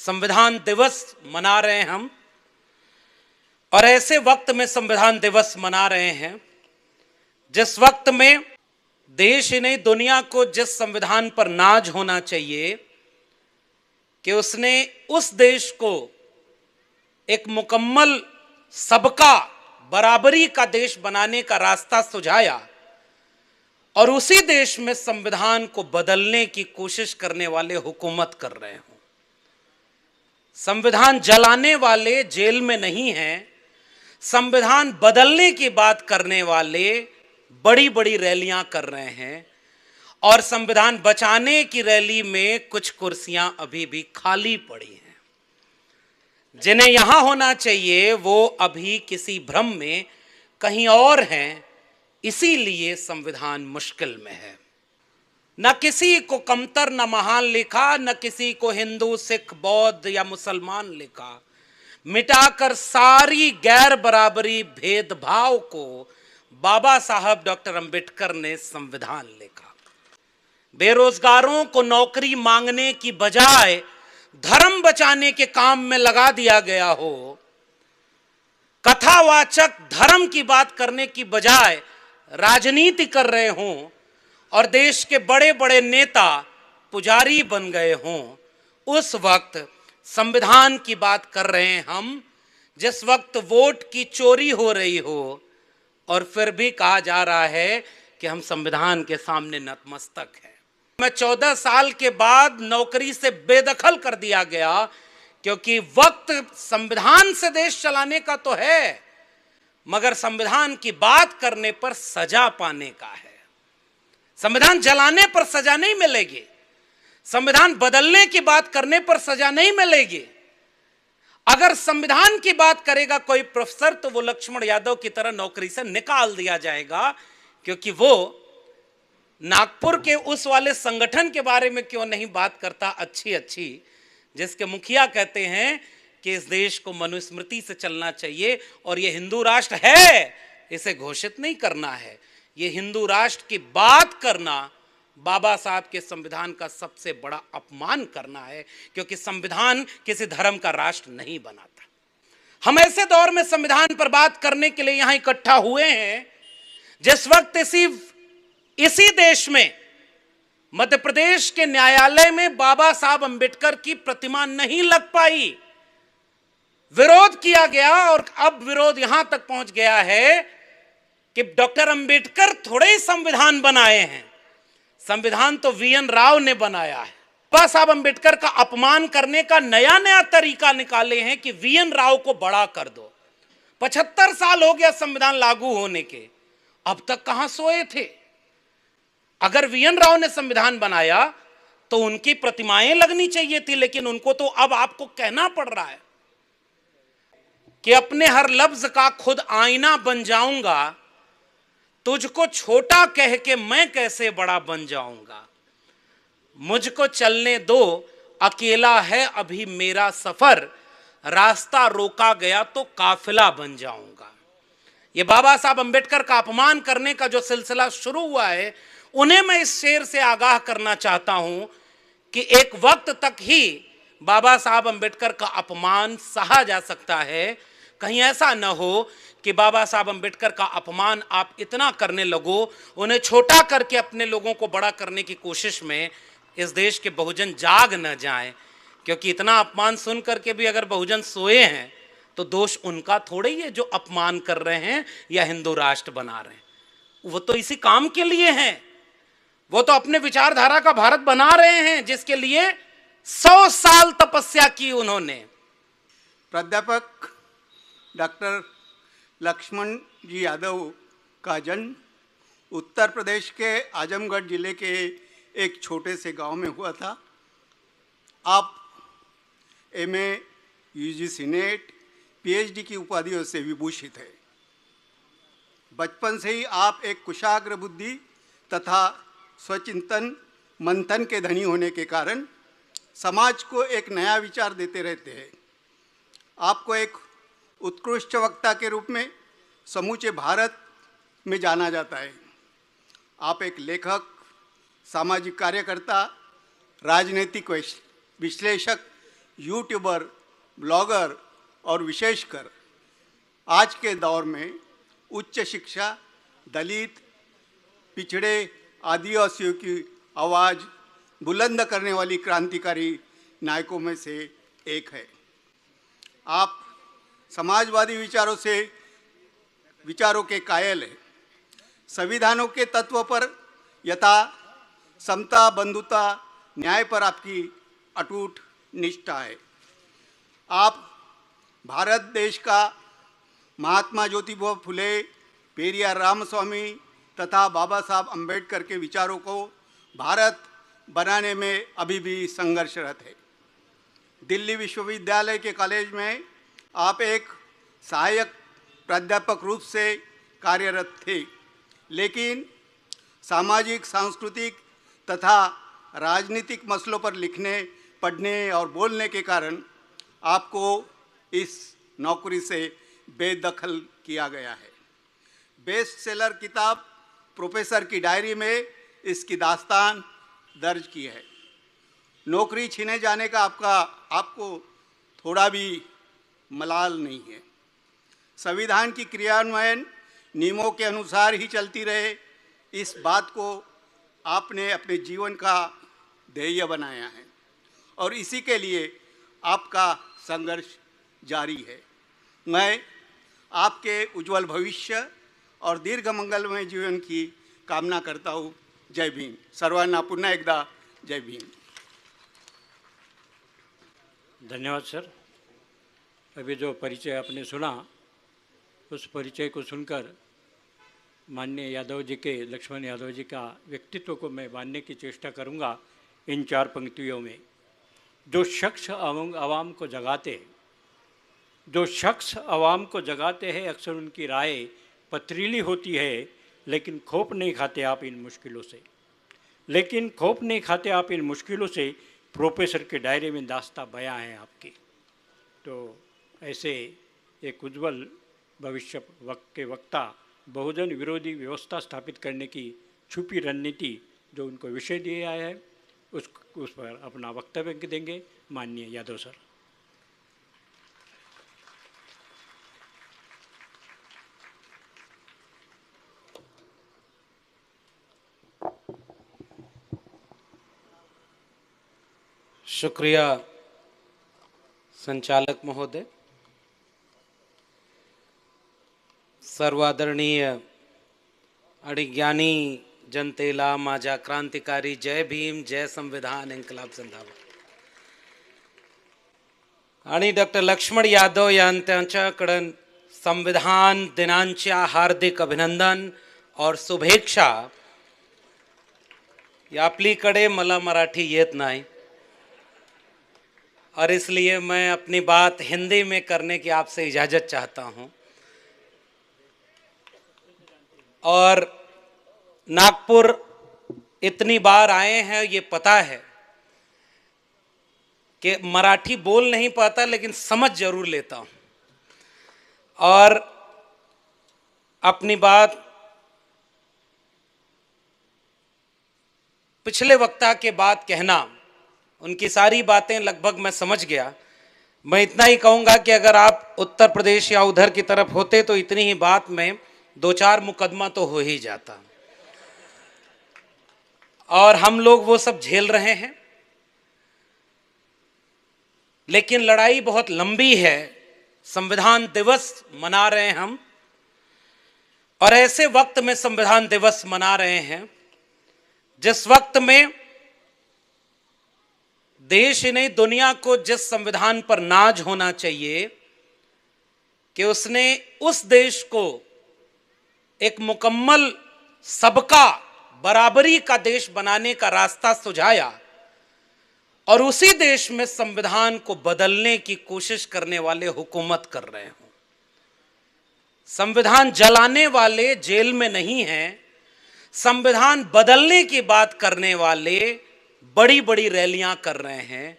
संविधान दिवस मना रहे हैं हम, और ऐसे वक्त में संविधान दिवस मना रहे हैं जिस वक्त में देश ही नहीं दुनिया को जिस संविधान पर नाज होना चाहिए कि उसने उस देश को एक मुकम्मल सबका बराबरी का देश बनाने का रास्ता सुझाया, और उसी देश में संविधान को बदलने की कोशिश करने वाले हुकूमत कर रहे हों। संविधान जलाने वाले जेल में नहीं हैं, संविधान बदलने की बात करने वाले बड़ी बड़ी रैलियां कर रहे हैं, और संविधान बचाने की रैली में कुछ कुर्सियां अभी भी खाली पड़ी हैं। जिन्हें यहां होना चाहिए वो अभी किसी भ्रम में कहीं और हैं, इसीलिए संविधान मुश्किल में है। न किसी को कमतर न महान लिखा, न किसी को हिंदू सिख बौद्ध या मुसलमान लिखा। मिटाकर सारी गैर बराबरी भेदभाव को बाबा साहब डॉक्टर अंबेडकर ने संविधान लिखा। बेरोजगारों को नौकरी मांगने की बजाय धर्म बचाने के काम में लगा दिया गया हो, कथावाचक धर्म की बात करने की बजाय राजनीति कर रहे हों, और देश के बड़े बड़े नेता पुजारी बन गए हों, उस वक्त संविधान की बात कर रहे हैं हम, जिस वक्त वोट की चोरी हो रही हो, और फिर भी कहा जा रहा है कि हम संविधान के सामने नतमस्तक हैं। मैं 14 साल के बाद नौकरी से बेदखल कर दिया गया, क्योंकि वक्त संविधान से देश चलाने का तो है, मगर संविधान की बात करने पर सजा पाने का है। संविधान जलाने पर सजा नहीं मिलेगी, संविधान बदलने की बात करने पर सजा नहीं मिलेगी। अगर संविधान की बात करेगा कोई प्रोफेसर तो वो लक्ष्मण यादव की तरह नौकरी से निकाल दिया जाएगा, क्योंकि वो नागपुर के उस वाले संगठन के बारे में क्यों नहीं बात करता अच्छी जिसके मुखिया कहते हैं कि इस देश को मनुस्मृति से चलना चाहिए, और ये हिंदू राष्ट्र है, इसे घोषित नहीं करना है। ये हिंदू राष्ट्र की बात करना बाबा साहब के संविधान का सबसे बड़ा अपमान करना है, क्योंकि संविधान किसी धर्म का राष्ट्र नहीं बनाता। हम ऐसे दौर में संविधान पर बात करने के लिए यहां इकट्ठा हुए हैं जिस वक्त इसी देश में मध्य प्रदेश के न्यायालय में बाबा साहब अंबेडकर की प्रतिमा नहीं लग पाई। विरोध किया गया, और अब विरोध यहां तक पहुंच गया है कि डॉक्टर अंबेडकर थोड़े ही संविधान बनाए हैं, संविधान तो वीएन राव ने बनाया है। बाबा साहब अंबेडकर का अपमान करने का नया तरीका निकाले हैं कि वीएन राव को बड़ा कर दो। 75 साल हो गया संविधान लागू होने के, अब तक कहां सोए थे। अगर वीएन राव ने संविधान बनाया तो उनकी प्रतिमाएं लगनी चाहिए थी, लेकिन उनको तो अब आपको कहना पड़ रहा है कि अपने हर लफ्ज का खुद आईना बन जाऊंगा, तुझको छोटा कह के मैं कैसे बड़ा बन जाऊंगा, मुझको चलने दो अकेला है अभी मेरा सफर, रास्ता रोका गया तो काफिला बन जाऊंगा। ये बाबा साहब अंबेडकर का अपमान करने का जो सिलसिला शुरू हुआ है, उन्हें मैं इस शेर से आगाह करना चाहता हूं कि एक वक्त तक ही बाबा साहब अंबेडकर का अपमान सहा जा सकता है। कहीं ऐसा न हो कि बाबा साहब अंबेडकर का अपमान आप इतना करने लगो, उन्हें छोटा करके अपने लोगों को बड़ा करने की कोशिश में इस देश के बहुजन जाग न जाएं, क्योंकि इतना अपमान सुन करके भी अगर बहुजन सोए हैं तो दोष उनका थोड़े ही है जो अपमान कर रहे हैं या हिंदू राष्ट्र बना रहे हैं। वो तो इसी काम के लिए हैं, वो तो अपने विचारधारा का भारत बना रहे हैं जिसके लिए 100 साल तपस्या की उन्होंने। प्राध्यापक डॉक्टर लक्ष्मण जी यादव का जन्म उत्तर प्रदेश के आजमगढ़ जिले के एक छोटे से गांव में हुआ था। आप एमए, यूजीसी नेट, पीएचडी की उपाधियों से विभूषित है। बचपन से ही आप एक कुशाग्र बुद्धि तथा स्वचिंतन मंथन के धनी होने के कारण समाज को एक नया विचार देते रहते हैं। आपको एक उत्कृष्ट वक्ता के रूप में समूचे भारत में जाना जाता है। आप एक लेखक, सामाजिक कार्यकर्ता, राजनीतिक विश्लेषक यूट्यूबर, ब्लॉगर और विशेषकर आज के दौर में उच्च शिक्षा, दलित, पिछड़े, आदिवासियों की आवाज़ बुलंद करने वाली क्रांतिकारी नायकों में से एक है। आप समाजवादी विचारों के कायल हैं। संविधानों के तत्व पर यथा समता, बंधुता, न्याय पर आपकी अटूट निष्ठा है। आप भारत देश का महात्मा ज्योतिबा फुले, पेरियार रामस्वामी तथा बाबा साहब अम्बेडकर के विचारों को भारत बनाने में अभी भी संघर्षरत है। दिल्ली विश्वविद्यालय के कॉलेज में आप एक सहायक प्राध्यापक रूप से कार्यरत थे, लेकिन सामाजिक, सांस्कृतिक तथा राजनीतिक मसलों पर लिखने, पढ़ने और बोलने के कारण आपको इस नौकरी से बेदखल किया गया है। बेस्ट सेलर किताब प्रोफेसर की डायरी में इसकी दास्तान दर्ज की है। नौकरी छीने जाने का आपको थोड़ा भी मलाल नहीं है। संविधान की क्रियान्वयन नियमों के अनुसार ही चलती रहे, इस बात को आपने अपने जीवन का ध्येय बनाया है और इसी के लिए आपका संघर्ष जारी है। मैं आपके उज्जवल भविष्य और दीर्घ मंगलमय जीवन की कामना करता हूँ। जय भीम। सर्वांना पुन्हा एकदा जय भीम। धन्यवाद सर। अभी जो परिचय आपने सुना, उस परिचय को सुनकर माननीय यादव जी के, लक्ष्मण यादव जी का व्यक्तित्व को मैं मानने की चेष्टा करूंगा इन 4 पंक्तियों में। जो शख्स आवाम को जगाते हैं, जो शख्स आवाम को जगाते हैं, अक्सर उनकी राय पथरीली होती है, लेकिन खौफ नहीं खाते आप इन मुश्किलों से। लेकिन खौफ नहीं खाते आप इन मुश्किलों से। प्रोफेसर के दायरे में दास्ता बयां है आपकी। तो ऐसे एक उज्जवल भविष्य के वक्ता, बहुजन विरोधी व्यवस्था स्थापित करने की छुपी रणनीति जो उनको विषय दिया है, उस पर अपना वक्तव्य देंगे माननीय यादव सर। शुक्रिया संचालक महोदय। सर्वादरणीय आणि ज्ञानी जनतेला माझ्या क्रांतिकारी जय भीम, जय संविधान, इन्कलाब जिंदाबाद। आणि डॉक्टर लक्ष्मण यादव यांच्याकडून संविधान दिनाच्या हार्दिक अभिनंदन और शुभेच्छा। या आपलीकडे मला मराठी येत नाही और इसलिए मैं अपनी बात हिंदी में करने की आपसे इजाज़त चाहता हूं। और नागपुर इतनी बार आए हैं, ये पता है कि मराठी बोल नहीं पाता लेकिन समझ जरूर लेता हूं। और अपनी बात पिछले वक्ता के बाद कहना, उनकी सारी बातें लगभग मैं समझ गया। मैं इतना ही कहूँगा कि अगर आप उत्तर प्रदेश या उधर की तरफ होते तो इतनी ही बात में 2-4 मुकदमा तो हो ही जाता। और हम लोग वो सब झेल रहे हैं, लेकिन लड़ाई बहुत लंबी है। संविधान दिवस मना रहे हैं हम, और ऐसे वक्त में संविधान दिवस मना रहे हैं जिस वक्त में देश ही नहीं, दुनिया को जिस संविधान पर नाज होना चाहिए कि उसने उस देश को एक मुकम्मल सबका बराबरी का देश बनाने का रास्ता सुझाया, और उसी देश में संविधान को बदलने की कोशिश करने वाले हुकूमत कर रहे हो। संविधान जलाने वाले जेल में नहीं हैं, संविधान बदलने की बात करने वाले बड़ी बड़ी रैलियां कर रहे हैं,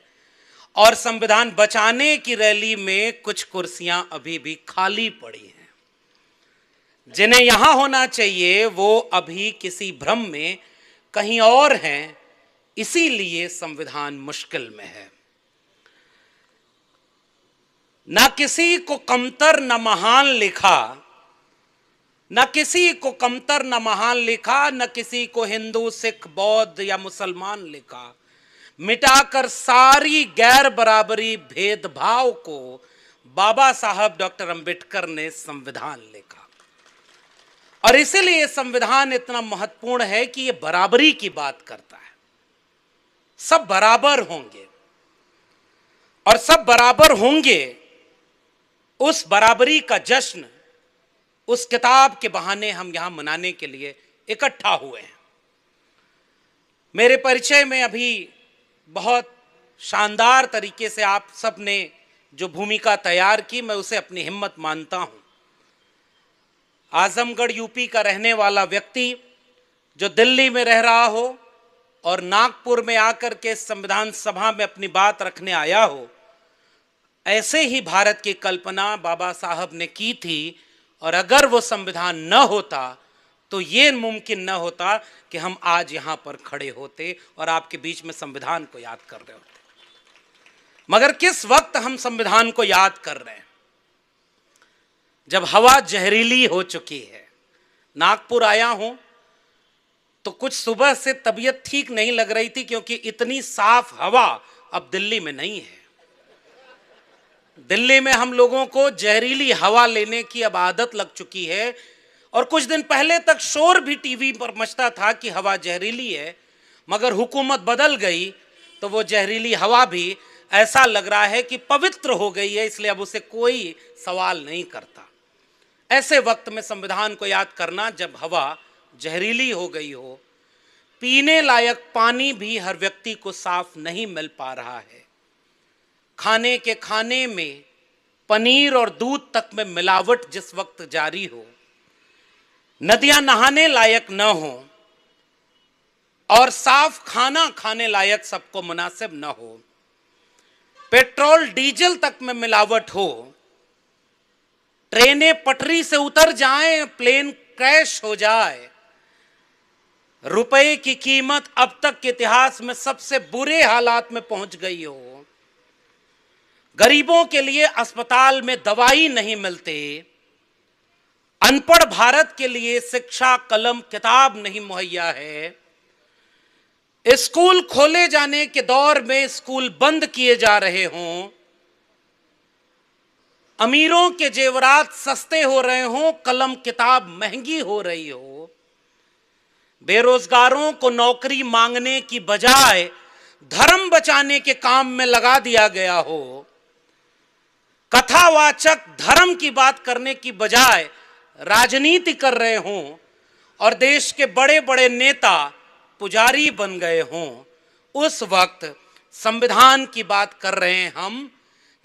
और संविधान बचाने की रैली में कुछ कुर्सियां अभी भी खाली पड़ी हैं। जिन्हें यहां होना चाहिए वो अभी किसी भ्रम में कहीं और हैं, इसीलिए संविधान मुश्किल में है। ना किसी को कमतर न महान लिखा, न किसी को कमतर न महान लिखा, न किसी को हिंदू सिख बौद्ध या मुसलमान लिखा। मिटाकर सारी गैर बराबरी भेदभाव को बाबा साहब डॉक्टर अंबेडकर ने संविधान लिखा। और इसीलिए ये संविधान इतना महत्वपूर्ण है कि ये बराबरी की बात करता है। सब बराबर होंगे और सब बराबर होंगे। उस बराबरी का जश्न उस किताब के बहाने हम यहां मनाने के लिए इकट्ठा हुए हैं। मेरे परिचय में अभी बहुत शानदार तरीके से आप सब ने जो भूमिका तैयार की, मैं उसे अपनी हिम्मत मानता हूं। आजमगढ़ यूपी का रहने वाला व्यक्ति जो दिल्ली में रह रहा हो और नागपुर में आकर के संविधान सभा में अपनी बात रखने आया हो, ऐसे ही भारत की कल्पना बाबा साहब ने की थी। और अगर वो संविधान न होता तो ये मुमकिन न होता कि हम आज यहां पर खड़े होते और आपके बीच में संविधान को याद कर रहे होते। मगर किस वक्त हम संविधान को याद कर रहे हैं? जब हवा जहरीली हो चुकी है। नागपुर आया हूं तो कुछ सुबह से तबीयत ठीक नहीं लग रही थी, क्योंकि इतनी साफ हवा अब दिल्ली में नहीं है। दिल्ली में हम लोगों को जहरीली हवा लेने की अब आदत लग चुकी है। और कुछ दिन पहले तक शोर भी टीवी पर मचता था कि हवा जहरीली है, मगर हुकूमत बदल गई तो वो जहरीली हवा भी ऐसा लग रहा है कि पवित्र हो गई है, इसलिए अब उसे कोई सवाल नहीं करता। ऐसे वक्त में संविधान को याद करना, जब हवा जहरीली हो गई हो, पीने लायक पानी भी हर व्यक्ति को साफ नहीं मिल पा रहा है, खाने के खाने में पनीर और दूध तक में मिलावट जिस वक्त जारी हो, नदियां नहाने लायक न हो और साफ खाना खाने लायक सबको मुनासिब न हो, पेट्रोल डीजल तक में मिलावट हो, ट्रेनें पटरी से उतर जाएं, प्लेन क्रैश हो जाए, रुपए की कीमत अब तक के इतिहास में सबसे बुरे हालात में पहुंच गई हो, गरीबों के लिए अस्पताल में दवाई नहीं मिलते, अनपढ़ भारत के लिए शिक्षा कलम किताब नहीं मुहैया है, स्कूल खोले जाने के दौर में स्कूल बंद किए जा रहे हों, अमीरों के जेवरात सस्ते हो रहे हों, कलम किताब महंगी हो रही हो, बेरोजगारों को नौकरी मांगने की बजाय धर्म बचाने के काम में लगा दिया गया हो, कथावाचक धर्म की बात करने की बजाय राजनीति कर रहे हों और देश के बड़े बड़े नेता पुजारी बन गए हों, उस वक्त संविधान की बात कर रहे हैं हम,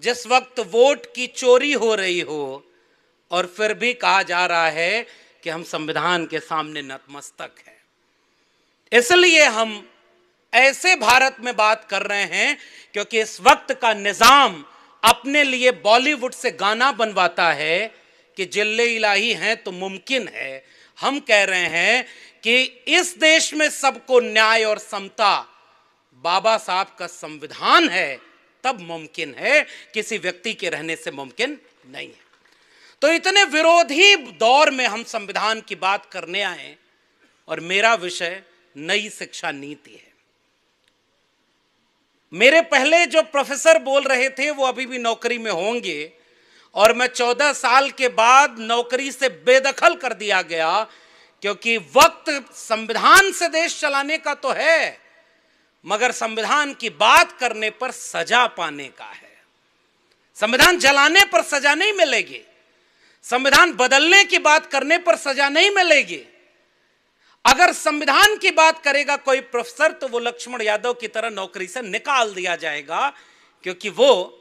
जिस वक्त वोट की चोरी हो रही हो और फिर भी कहा जा रहा है कि हम संविधान के सामने नतमस्तक हैं। इसलिए हम ऐसे भारत में बात कर रहे हैं क्योंकि इस वक्त का निजाम अपने लिए बॉलीवुड से गाना बनवाता है कि जिल्ले इलाही हैं तो मुमकिन है। हम कह रहे हैं कि इस देश में सबको न्याय और समता बाबा साहब का संविधान है, तब मुमकिन है, किसी व्यक्ति के रहने से मुमकिन नहीं है। तो इतने विरोधी दौर में हम संविधान की बात करने आए और मेरा विषय नई शिक्षा नीति है। मेरे पहले जो प्रोफेसर बोल रहे थे वो अभी भी नौकरी में होंगे और मैं 14 साल के बाद नौकरी से बेदखल कर दिया गया, क्योंकि वक्त संविधान से देश चलाने का तो है, मगर संविधान की बात करने पर सजा पाने का है। संविधान जलाने पर सजा नहीं मिलेगी, संविधान बदलने की बात करने पर सजा नहीं मिलेगी। अगर संविधान की बात करेगा कोई प्रोफेसर तो वो लक्ष्मण यादव की तरह नौकरी से निकाल दिया जाएगा, क्योंकि वो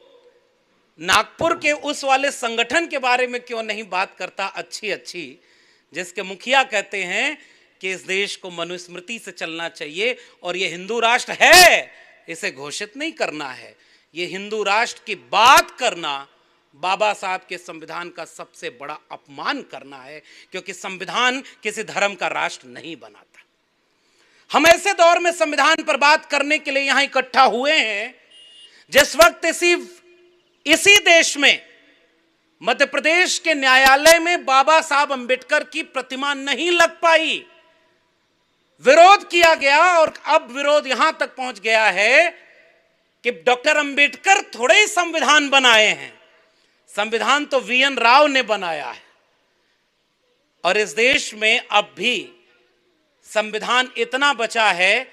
नागपुर के उस वाले संगठन के बारे में क्यों नहीं बात करता अच्छी जिसके मुखिया कहते हैं कि इस देश को मनुस्मृति से चलना चाहिए और ये हिंदू राष्ट्र है, इसे घोषित नहीं करना है। ये हिंदू राष्ट्र की बात करना बाबा साहब के संविधान का सबसे बड़ा अपमान करना है, क्योंकि संविधान किसी धर्म का राष्ट्र नहीं बनाता। हम ऐसे दौर में संविधान पर बात करने के लिए यहां इकट्ठा हुए हैं जिस वक्त इसी देश में मध्य प्रदेश के न्यायालय में बाबा साहब अंबेडकर की प्रतिमा नहीं लग पाई, विरोध किया गया और अब विरोध यहां तक पहुंच गया है कि डॉक्टर अंबेडकर थोड़े ही संविधान बनाए हैं, संविधान तो वीएन राव ने बनाया है। और इस देश में अब भी संविधान इतना बचा है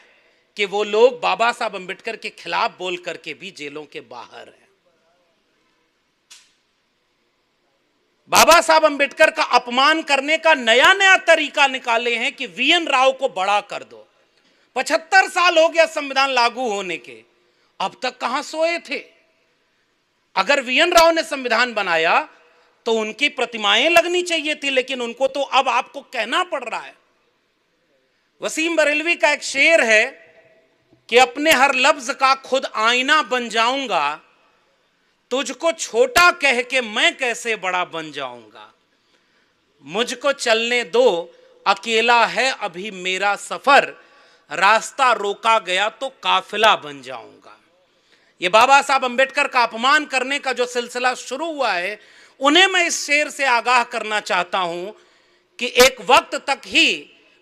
कि वो लोग बाबा साहब अंबेडकर के खिलाफ बोल करके भी जेलों के बाहर हैं। बाबा साहब अंबेडकर का अपमान करने का नया नया तरीका निकाले हैं कि वीएन राव को बड़ा कर दो। 75 साल हो गया संविधान लागू होने के, अब तक कहां सोए थे। अगर वीएन राव ने संविधान बनाया तो उनकी प्रतिमाएं लगनी चाहिए थी, लेकिन उनको तो अब आपको कहना पड़ रहा है। वसीम बरेलवी का एक शेर है कि अपने हर लफ्ज का खुद आईना बन जाऊंगा, तुझको छोटा कह के मैं कैसे बड़ा बन जाऊंगा, मुझको चलने दो अकेला है अभी मेरा सफर, रास्ता रोका गया तो काफिला बन जाऊंगा। ये बाबा साहब अंबेडकर का अपमान करने का जो सिलसिला शुरू हुआ है, उन्हें मैं इस शेर से आगाह करना चाहता हूं कि एक वक्त तक ही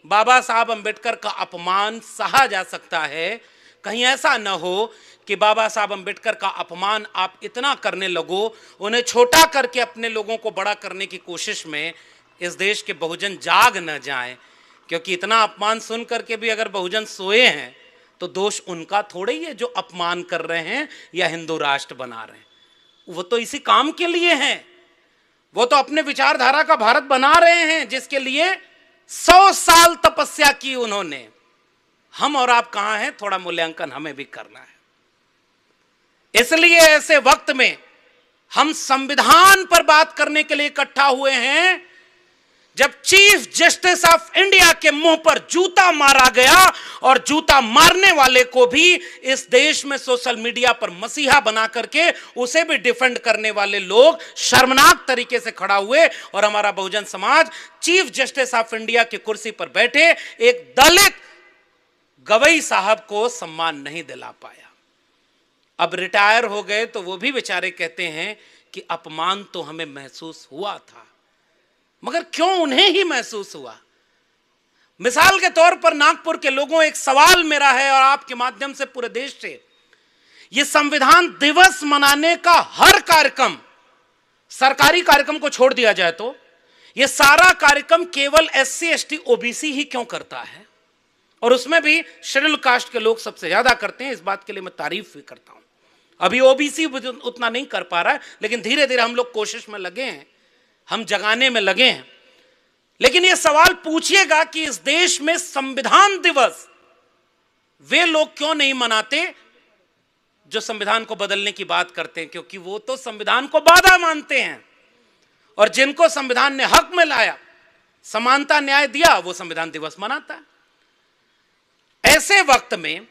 बाबा साहब अंबेडकर का अपमान सहा जा सकता है, कहीं ऐसा न हो कि बाबा साहब अंबेडकर का अपमान आप इतना करने लगो, उन्हें छोटा करके अपने लोगों को बड़ा करने की कोशिश में इस देश के बहुजन जाग न जाएं। क्योंकि इतना अपमान सुन करके भी अगर बहुजन सोए हैं तो दोष उनका थोड़े ही है जो अपमान कर रहे हैं या हिंदू राष्ट्र बना रहे हैं। वो तो इसी काम के लिए हैं, वो तो अपने विचारधारा का भारत बना रहे हैं जिसके लिए 100 साल तपस्या की उन्होंने। हम और आप कहां हैं, थोड़ा मूल्यांकन हमें भी करना है। इसलिए ऐसे वक्त में हम संविधान पर बात करने के लिए इकट्ठा हुए हैं, जब चीफ जस्टिस ऑफ इंडिया के मुंह पर जूता मारा गया और जूता मारने वाले को भी इस देश में सोशल मीडिया पर मसीहा बना करके उसे भी डिफेंड करने वाले लोग शर्मनाक तरीके से खड़ा हुए और हमारा Bahujan Samaj chief justice of India की कुर्सी पर बैठे एक दलित गवई साहब को सम्मान नहीं दिला पाया। अब रिटायर हो गए तो वो भी बेचारे कहते हैं कि अपमान तो हमें महसूस हुआ था, मगर क्यों उन्हें ही महसूस हुआ। मिसाल के तौर पर नागपुर के लोगों, एक सवाल मेरा है और आपके माध्यम से पूरे देश से, ये संविधान दिवस मनाने का हर कार्यक्रम, सरकारी कार्यक्रम को छोड़ दिया जाए तो ये सारा कार्यक्रम केवल SC ST OBC ही क्यों करता है, और उसमें भी शेड्यूल कास्ट के लोग सबसे ज्यादा करते हैं। इस बात के लिए मैं तारीफ भी करता हूं। अभी OBC उतना नहीं कर पा रहा है, लेकिन धीरे धीरे हम लोग कोशिश में लगे हैं, हम जगाने में लगे हैं। लेकिन यह सवाल पूछिएगा कि इस देश में संविधान दिवस वे लोग क्यों नहीं मनाते जो संविधान को बदलने की बात करते हैं, क्योंकि वो तो संविधान को बाधा मानते हैं और जिनको संविधान ने हक में लाया, समानता न्याय दिया, वो संविधान दिवस मनाता है। ऐसे वक्त में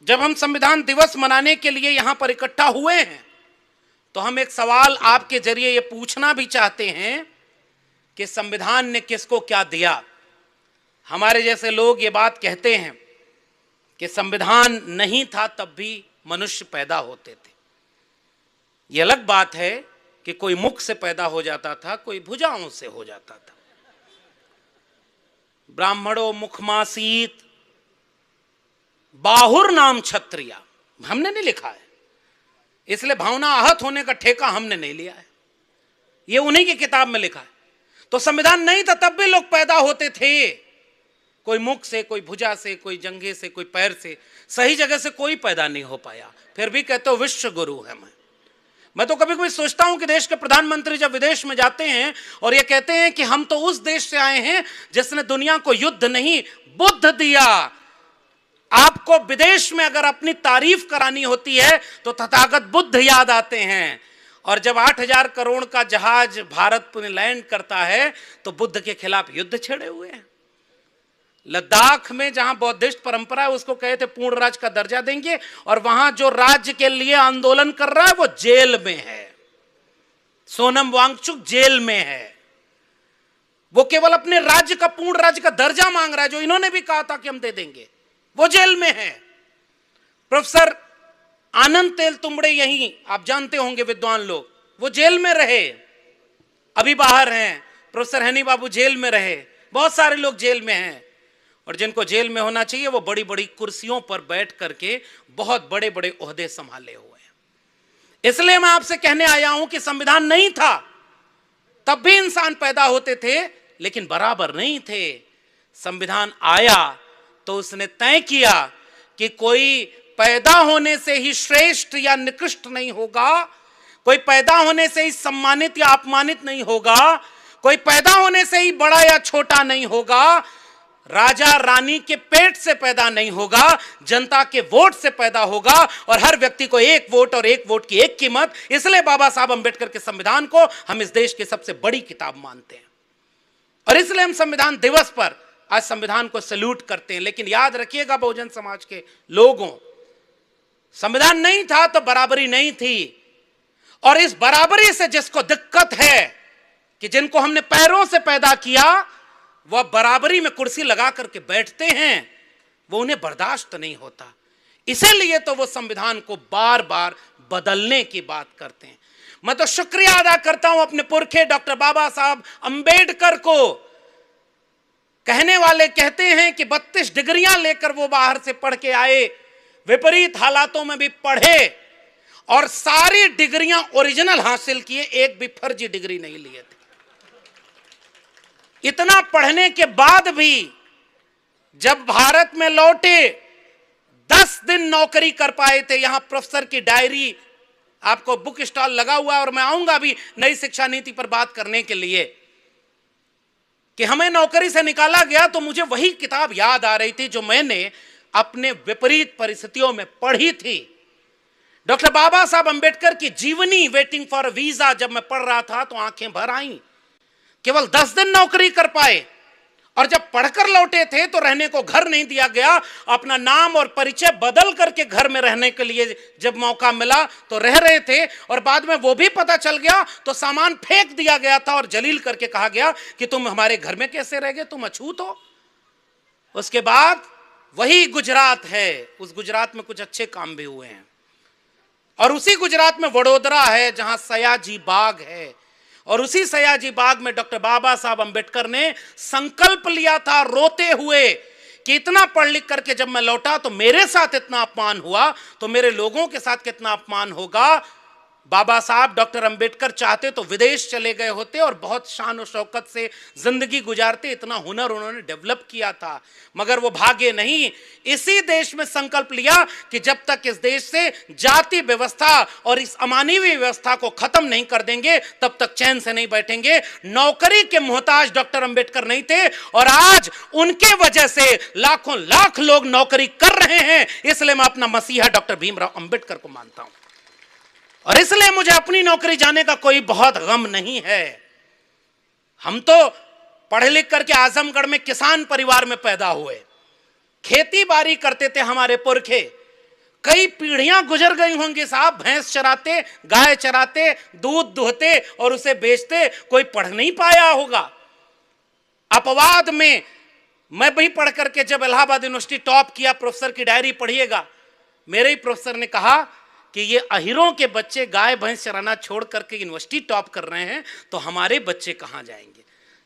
जब हम संविधान दिवस मनाने के लिए यहां पर इकट्ठा हुए हैं तो हम एक सवाल आपके जरिए यह पूछना भी चाहते हैं कि संविधान ने किसको क्या दिया। हमारे जैसे लोग ये बात कहते हैं कि संविधान नहीं था तब भी मनुष्य पैदा होते थे। यह अलग बात है कि कोई मुख से पैदा हो जाता था, कोई भुजाओं से हो जाता था। ब्राह्मणों मुखमासीत बाहुर नाम क्षत्रिया हमने नहीं लिखा है, इसलिए भावना आहत होने का ठेका हमने नहीं लिया है, ये उन्हीं की किताब में लिखा है। तो संविधान नहीं था तब भी लोग पैदा होते थे, कोई मुख से, कोई भुजा से, कोई जंघे से, कोई पैर से, सही जगह से कोई पैदा नहीं हो पाया। फिर भी कहते हो विश्व गुरु है। मैं तो कभी कभी सोचता हूं कि देश के प्रधानमंत्री जब विदेश में जाते हैं और ये कहते हैं कि हम तो उस देश से आए हैं जिसने दुनिया को युद्ध नहीं बुद्ध दिया। आपको विदेश में अगर अपनी तारीफ करानी होती है तो तथागत बुद्ध याद आते हैं, और जब 8,000 करोड़ का जहाज भारत में लैंड करता है तो बुद्ध के खिलाफ युद्ध छेड़े हुए हैं। लद्दाख में जहां बौद्धिस्ट परंपरा है उसको कहे थे पूर्ण राज्य का दर्जा देंगे, और वहां जो राज्य के लिए आंदोलन कर रहा है वो जेल में है। सोनम वांगचुक जेल में है, वो केवल अपने राज्य का पूर्ण राज्य का दर्जा मांग रहा है, जो इन्होंने भी कहा था कि हम दे देंगे, वो जेल में है। प्रोफेसर आनंद तेल तुंबड़े, यही आप जानते होंगे विद्वान लोग, वो जेल में रहे, अभी बाहर हैं। प्रोफेसर हनी बाबू जेल में रहे, बहुत सारे लोग जेल में हैं, और जिनको जेल में होना चाहिए वो बड़ी बड़ी कुर्सियों पर बैठ करके बहुत बड़े बड़े ओहदे संभाले हुए हैं। इसलिए मैं आपसे कहने आया हूं कि संविधान नहीं था तब भी इंसान पैदा होते थे, लेकिन बराबर नहीं थे। संविधान आया तो उसने तय किया कि कोई पैदा होने से ही श्रेष्ठ या निकृष्ट नहीं होगा, कोई पैदा होने से ही सम्मानित या अपमानित नहीं होगा, कोई पैदा होने से ही बड़ा या छोटा नहीं होगा, राजा रानी के पेट से पैदा नहीं होगा, जनता के वोट से पैदा होगा, और हर व्यक्ति को एक वोट और एक वोट की एक कीमत। इसलिए बाबा साहब अंबेडकर के संविधान को हम इस देश की सबसे बड़ी किताब मानते हैं, और इसलिए हम संविधान दिवस पर आज संविधान को सैल्यूट करते हैं। लेकिन याद रखिएगा बहुजन समाज के लोगों, संविधान नहीं था तो बराबरी नहीं थी, और इस बराबरी से जिसको दिक्कत है कि जिनको हमने पैरों से पैदा किया वह बराबरी में कुर्सी लगा करके बैठते हैं, वो उन्हें बर्दाश्त नहीं होता। इसीलिए तो वो संविधान को बार बार बदलने की बात करते हैं। मैं तो शुक्रिया अदा करता हूं अपने पुरखे डॉक्टर बाबा साहब अंबेडकर को। कहने वाले कहते हैं कि 32 डिग्रियां लेकर वो बाहर से पढ़ के आए, विपरीत हालातों में भी पढ़े, और सारी डिग्रियां ओरिजिनल हासिल किए, एक भी फर्जी डिग्री नहीं लिए थे। इतना पढ़ने के बाद भी जब भारत में लौटे 10 दिन नौकरी कर पाए थे। यहां प्रोफेसर की डायरी, आपको बुक स्टॉल लगा हुआ है, और मैं आऊंगा भी नई शिक्षा नीति पर बात करने के लिए कि हमें नौकरी से निकाला गया, तो मुझे वही किताब याद आ रही थी जो मैंने अपने विपरीत परिस्थितियों में पढ़ी थी। डॉक्टर बाबा साहब अंबेडकर की जीवनी वेटिंग फॉर वीजा जब मैं पढ़ रहा था तो आंखें भर आईं। केवल 10 दिन नौकरी कर पाए, और जब पढ़कर लौटे थे तो रहने को घर नहीं दिया गया। अपना नाम और परिचय बदल करके घर में रहने के लिए जब मौका मिला तो रह रहे थे, और बाद में वो भी पता चल गया तो सामान फेंक दिया गया था और जलील करके कहा गया कि तुम हमारे घर में कैसे रह गए, तुम अछूत हो। उसके बाद वही गुजरात है, उस गुजरात में कुछ अच्छे काम भी हुए हैं, और उसी गुजरात में वडोदरा है जहां सयाजी बाग है, और उसी सयाजी बाग में डॉक्टर बाबा साहब अंबेडकर ने संकल्प लिया था रोते हुए कि इतना पढ़ लिख करके जब मैं लौटा तो मेरे साथ इतना अपमान हुआ तो मेरे लोगों के साथ कितना अपमान होगा। बाबा साहब डॉक्टर अंबेडकर चाहते तो विदेश चले गए होते और बहुत शान और शौकत से जिंदगी गुजारते, इतना हुनर उन्होंने डेवलप किया था, मगर वो भागे नहीं। इसी देश में संकल्प लिया कि जब तक इस देश से जाति व्यवस्था और इस अमानवीय व्यवस्था को खत्म नहीं कर देंगे तब तक चैन से नहीं बैठेंगे। नौकरी के मोहताज डॉक्टर अंबेडकर नहीं थे, और आज उनके वजह से लाखों लाख लोग नौकरी कर रहे हैं। इसलिए मैं अपना मसीहा डॉक्टर भीमराव अंबेडकर को मानता हूं, और इसलिए मुझे अपनी नौकरी जाने का कोई बहुत गम नहीं है। हम तो पढ़े लिख करके आजमगढ़ में किसान परिवार में पैदा हुए, खेती बाड़ी करते थे हमारे पुरखे, कई पीढ़ियां गुजर गई होंगी साहब, भैंस चराते, गाय चराते, दूध दुहते और उसे बेचते, कोई पढ़ नहीं पाया होगा। अपवाद में मैं भी पढ़ करके जब इलाहाबाद यूनिवर्सिटी टॉप किया, प्रोफेसर की डायरी पढ़िएगा, मेरे ही प्रोफेसर ने कहा कि ये अहिरों के बच्चे गाय भैंस चराना छोड़ करके यूनिवर्सिटी टॉप कर रहे हैं तो हमारे बच्चे कहाँ जाएंगे।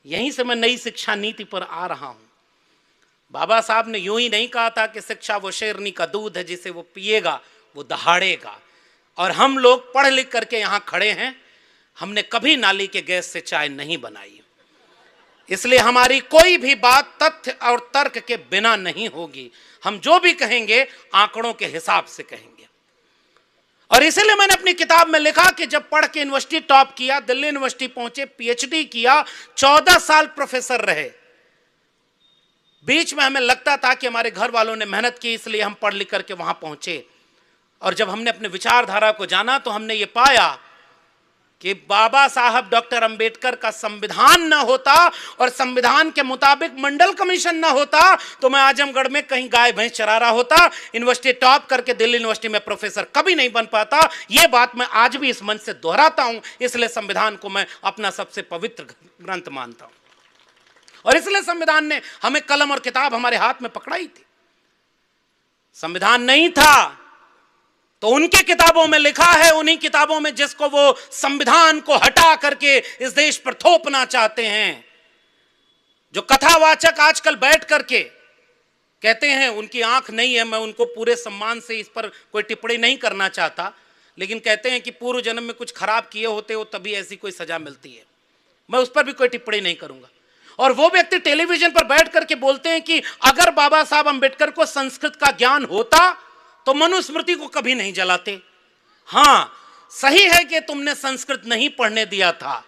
यहीं से मैं नई शिक्षा नीति पर आ रहा हूं। बाबा साहब ने यूं ही नहीं कहा था कि शिक्षा वो शेरनी का दूध है जिसे वो पिएगा वो दहाड़ेगा, और हम लोग पढ़ लिख करके यहाँ खड़े हैं, हमने कभी नाली के गैस से चाय नहीं बनाई, इसलिए हमारी कोई भी बात तथ्य और तर्क के बिना नहीं होगी। हम जो भी कहेंगे आंकड़ों के हिसाब से कहेंगे। और इसीलिए मैंने अपनी किताब में लिखा कि जब पढ़ के यूनिवर्सिटी टॉप किया, दिल्ली यूनिवर्सिटी पहुंचे, पीएचडी किया, 14 साल प्रोफेसर रहे। बीच में हमें लगता था कि हमारे घर वालों ने मेहनत की इसलिए हम पढ़ लिख करके वहां पहुंचे, और जब हमने अपने विचारधारा को जाना तो हमने ये पाया कि बाबा साहब डॉक्टर अंबेडकर का संविधान न होता और संविधान के मुताबिक मंडल कमीशन न होता तो मैं आजमगढ़ में कहीं गाय भैंस चरा रहा होता, यूनिवर्सिटी टॉप करके दिल्ली यूनिवर्सिटी में प्रोफेसर कभी नहीं बन पाता। यह बात मैं आज भी इस मंच से दोहराता हूं, इसलिए संविधान को मैं अपना सबसे पवित्र ग्रंथ मानता हूं, और इसलिए संविधान ने हमें कलम और किताब हमारे हाथ में पकड़ाई थी। संविधान नहीं था तो उनकी किताबों में लिखा है, उन्हीं किताबों में जिसको वो संविधान को हटा करके इस देश पर थोपना चाहते हैं, जो कथावाचक आजकल बैठ करके कहते हैं, उनकी आंख नहीं है, मैं उनको पूरे सम्मान से इस पर कोई टिप्पणी नहीं करना चाहता, लेकिन कहते हैं कि पूर्व जन्म में कुछ खराब किए होते हो तभी ऐसी कोई सजा मिलती है, मैं उस पर भी कोई टिप्पणी नहीं करूंगा। और वो व्यक्ति टेलीविजन पर बैठ करके बोलते हैं कि अगर बाबा साहब अंबेडकर को संस्कृत का ज्ञान होता तो मनुस्मृति को कभी नहीं जलाते। हां, सही है कि तुमने संस्कृत नहीं पढ़ने दिया था,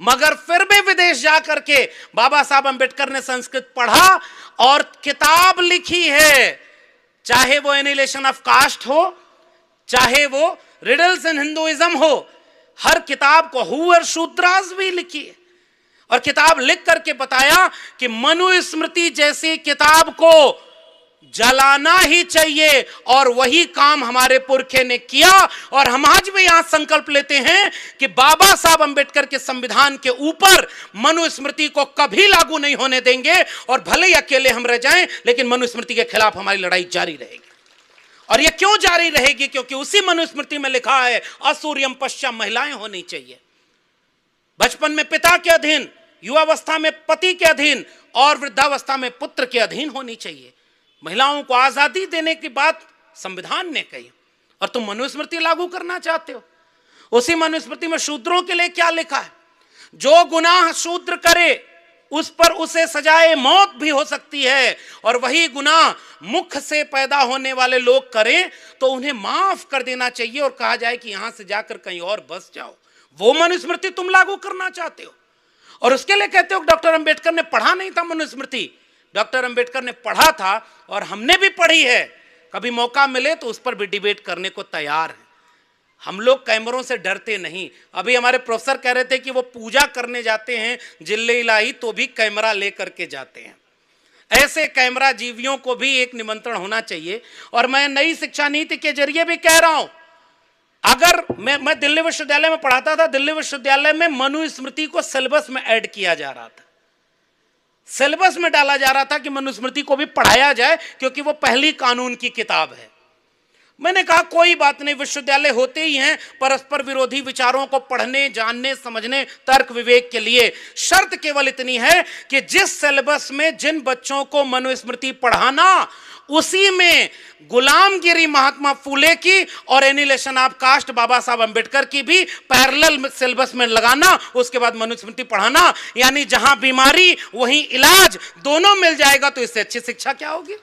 मगर फिर भी विदेश जाकर के बाबा साहब अंबेडकर ने संस्कृत पढ़ा और किताब लिखी है, चाहे वो एनिहिलेशन ऑफ कास्ट हो, चाहे वो रिडल्स इन हिंदुइज्म हो, हर किताब को हूअर शूद्रास भी लिखी है और किताब लिख करके बताया कि मनुस्मृति जैसी किताब को जलाना ही चाहिए, और वही काम हमारे पुरखे ने किया। और हम आज भी यहां संकल्प लेते हैं कि बाबा साहब अंबेडकर के संविधान के ऊपर मनुस्मृति को कभी लागू नहीं होने देंगे, और भले ही अकेले हम रह जाएं लेकिन मनुस्मृति के खिलाफ हमारी लड़ाई जारी रहेगी। और यह क्यों जारी रहेगी? क्योंकि उसी मनुस्मृति में लिखा है असूर्यम पश्चाम महिलाएं होनी चाहिए, बचपन में पिता के अधीन, युवावस्था में पति के अधीन और वृद्धावस्था में पुत्र के अधीन होनी चाहिए। महिलाओं को आजादी देने की बात संविधान ने कही, और तुम मनुस्मृति लागू करना चाहते हो। उसी मनुस्मृति में शूद्रों के लिए क्या लिखा है? जो गुनाह शूद्र करे उस पर उसे सजाए मौत भी हो सकती है, और वही गुनाह मुख से पैदा होने वाले लोग करें तो उन्हें माफ कर देना चाहिए और कहा जाए कि यहां से जाकर कहीं और बस जाओ। वो मनुस्मृति तुम लागू करना चाहते हो, और उसके लिए कहते हो डॉक्टर अंबेडकर ने पढ़ा नहीं था मनुस्मृति। डॉक्टर अंबेडकर ने पढ़ा था और हमने भी पढ़ी है, कभी मौका मिले तो उस पर भी डिबेट करने को तैयार हैं। हम लोग कैमरों से डरते नहीं। अभी हमारे प्रोफेसर कह रहे थे कि वो पूजा करने जाते हैं जिले इलाही तो भी कैमरा लेकर के जाते हैं। ऐसे कैमरा जीवियों को भी एक निमंत्रण होना चाहिए। और मैं नई शिक्षा नीति के जरिए भी कह रहा हूं, अगर मैं दिल्ली विश्वविद्यालय में पढ़ाता था, दिल्ली विश्वविद्यालय में मनुस्मृति को सिलेबस में ऐड किया जा रहा था, सिलेबस में डाला जा रहा था कि मनुस्मृति को भी पढ़ाया जाए, क्योंकि वो पहली कानून की किताब है। मैंने कहा कोई बात नहीं, विश्वविद्यालय होते ही हैं परस्पर विरोधी विचारों को पढ़ने, जानने, समझने, तर्क विवेक के लिए। शर्त केवल इतनी है कि जिस सिलेबस में जिन बच्चों को मनुस्मृति पढ़ाना, उसी में गुलामगिरी महात्मा फूले की और एनिहिलेशन ऑफ कास्ट बाबा साहब अंबेडकर की भी पैरेलल सिलेबस में लगाना, उसके बाद मनुस्मृति पढ़ाना। यानी जहां बीमारी वहीं इलाज, दोनों मिल जाएगा, तो इससे अच्छी शिक्षा क्या होगी?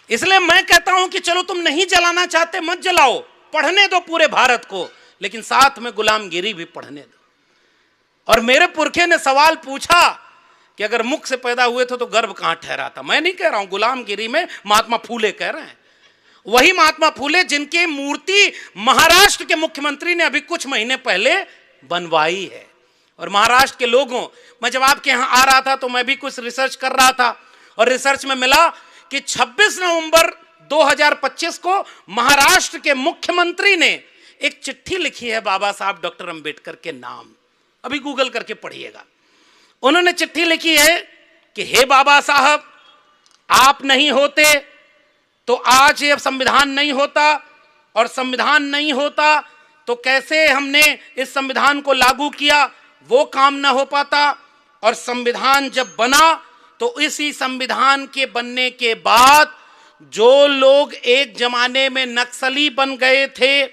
इसलिए मैं कहता हूं कि चलो तुम नहीं जलाना चाहते, मत जलाओ, पढ़ने दो पूरे भारत को, लेकिन साथ में गुलामगिरी भी पढ़ने दो। और मेरे पुरखे ने सवाल पूछा कि अगर मुख से पैदा हुए थे तो गर्भ कहां ठहरा था? मैं नहीं कह रहा हूं, गुलामगिरी में महात्मा फूले कह रहे हैं। वही महात्मा फूले जिनकी मूर्ति महाराष्ट्र के मुख्यमंत्री ने अभी कुछ महीने पहले बनवाई है। और महाराष्ट्र के लोगों, मैं जब आपके यहां आ रहा था तो मैं भी कुछ रिसर्च कर रहा था, और रिसर्च में मिला कि 26 नवंबर 2025 को महाराष्ट्र के मुख्यमंत्री ने एक चिट्ठी लिखी है बाबा साहब डॉक्टर अंबेडकर के नाम। अभी गूगल करके पढ़िएगा। उन्होंने चिट्ठी लिखी है कि हे बाबा साहब, आप नहीं होते तो आज ये संविधान नहीं होता, और संविधान नहीं होता तो कैसे हमने इस संविधान को लागू किया, वो काम ना हो पाता। और संविधान जब बना तो इसी संविधान के बनने के बाद जो लोग एक जमाने में नक्सली बन गए थे,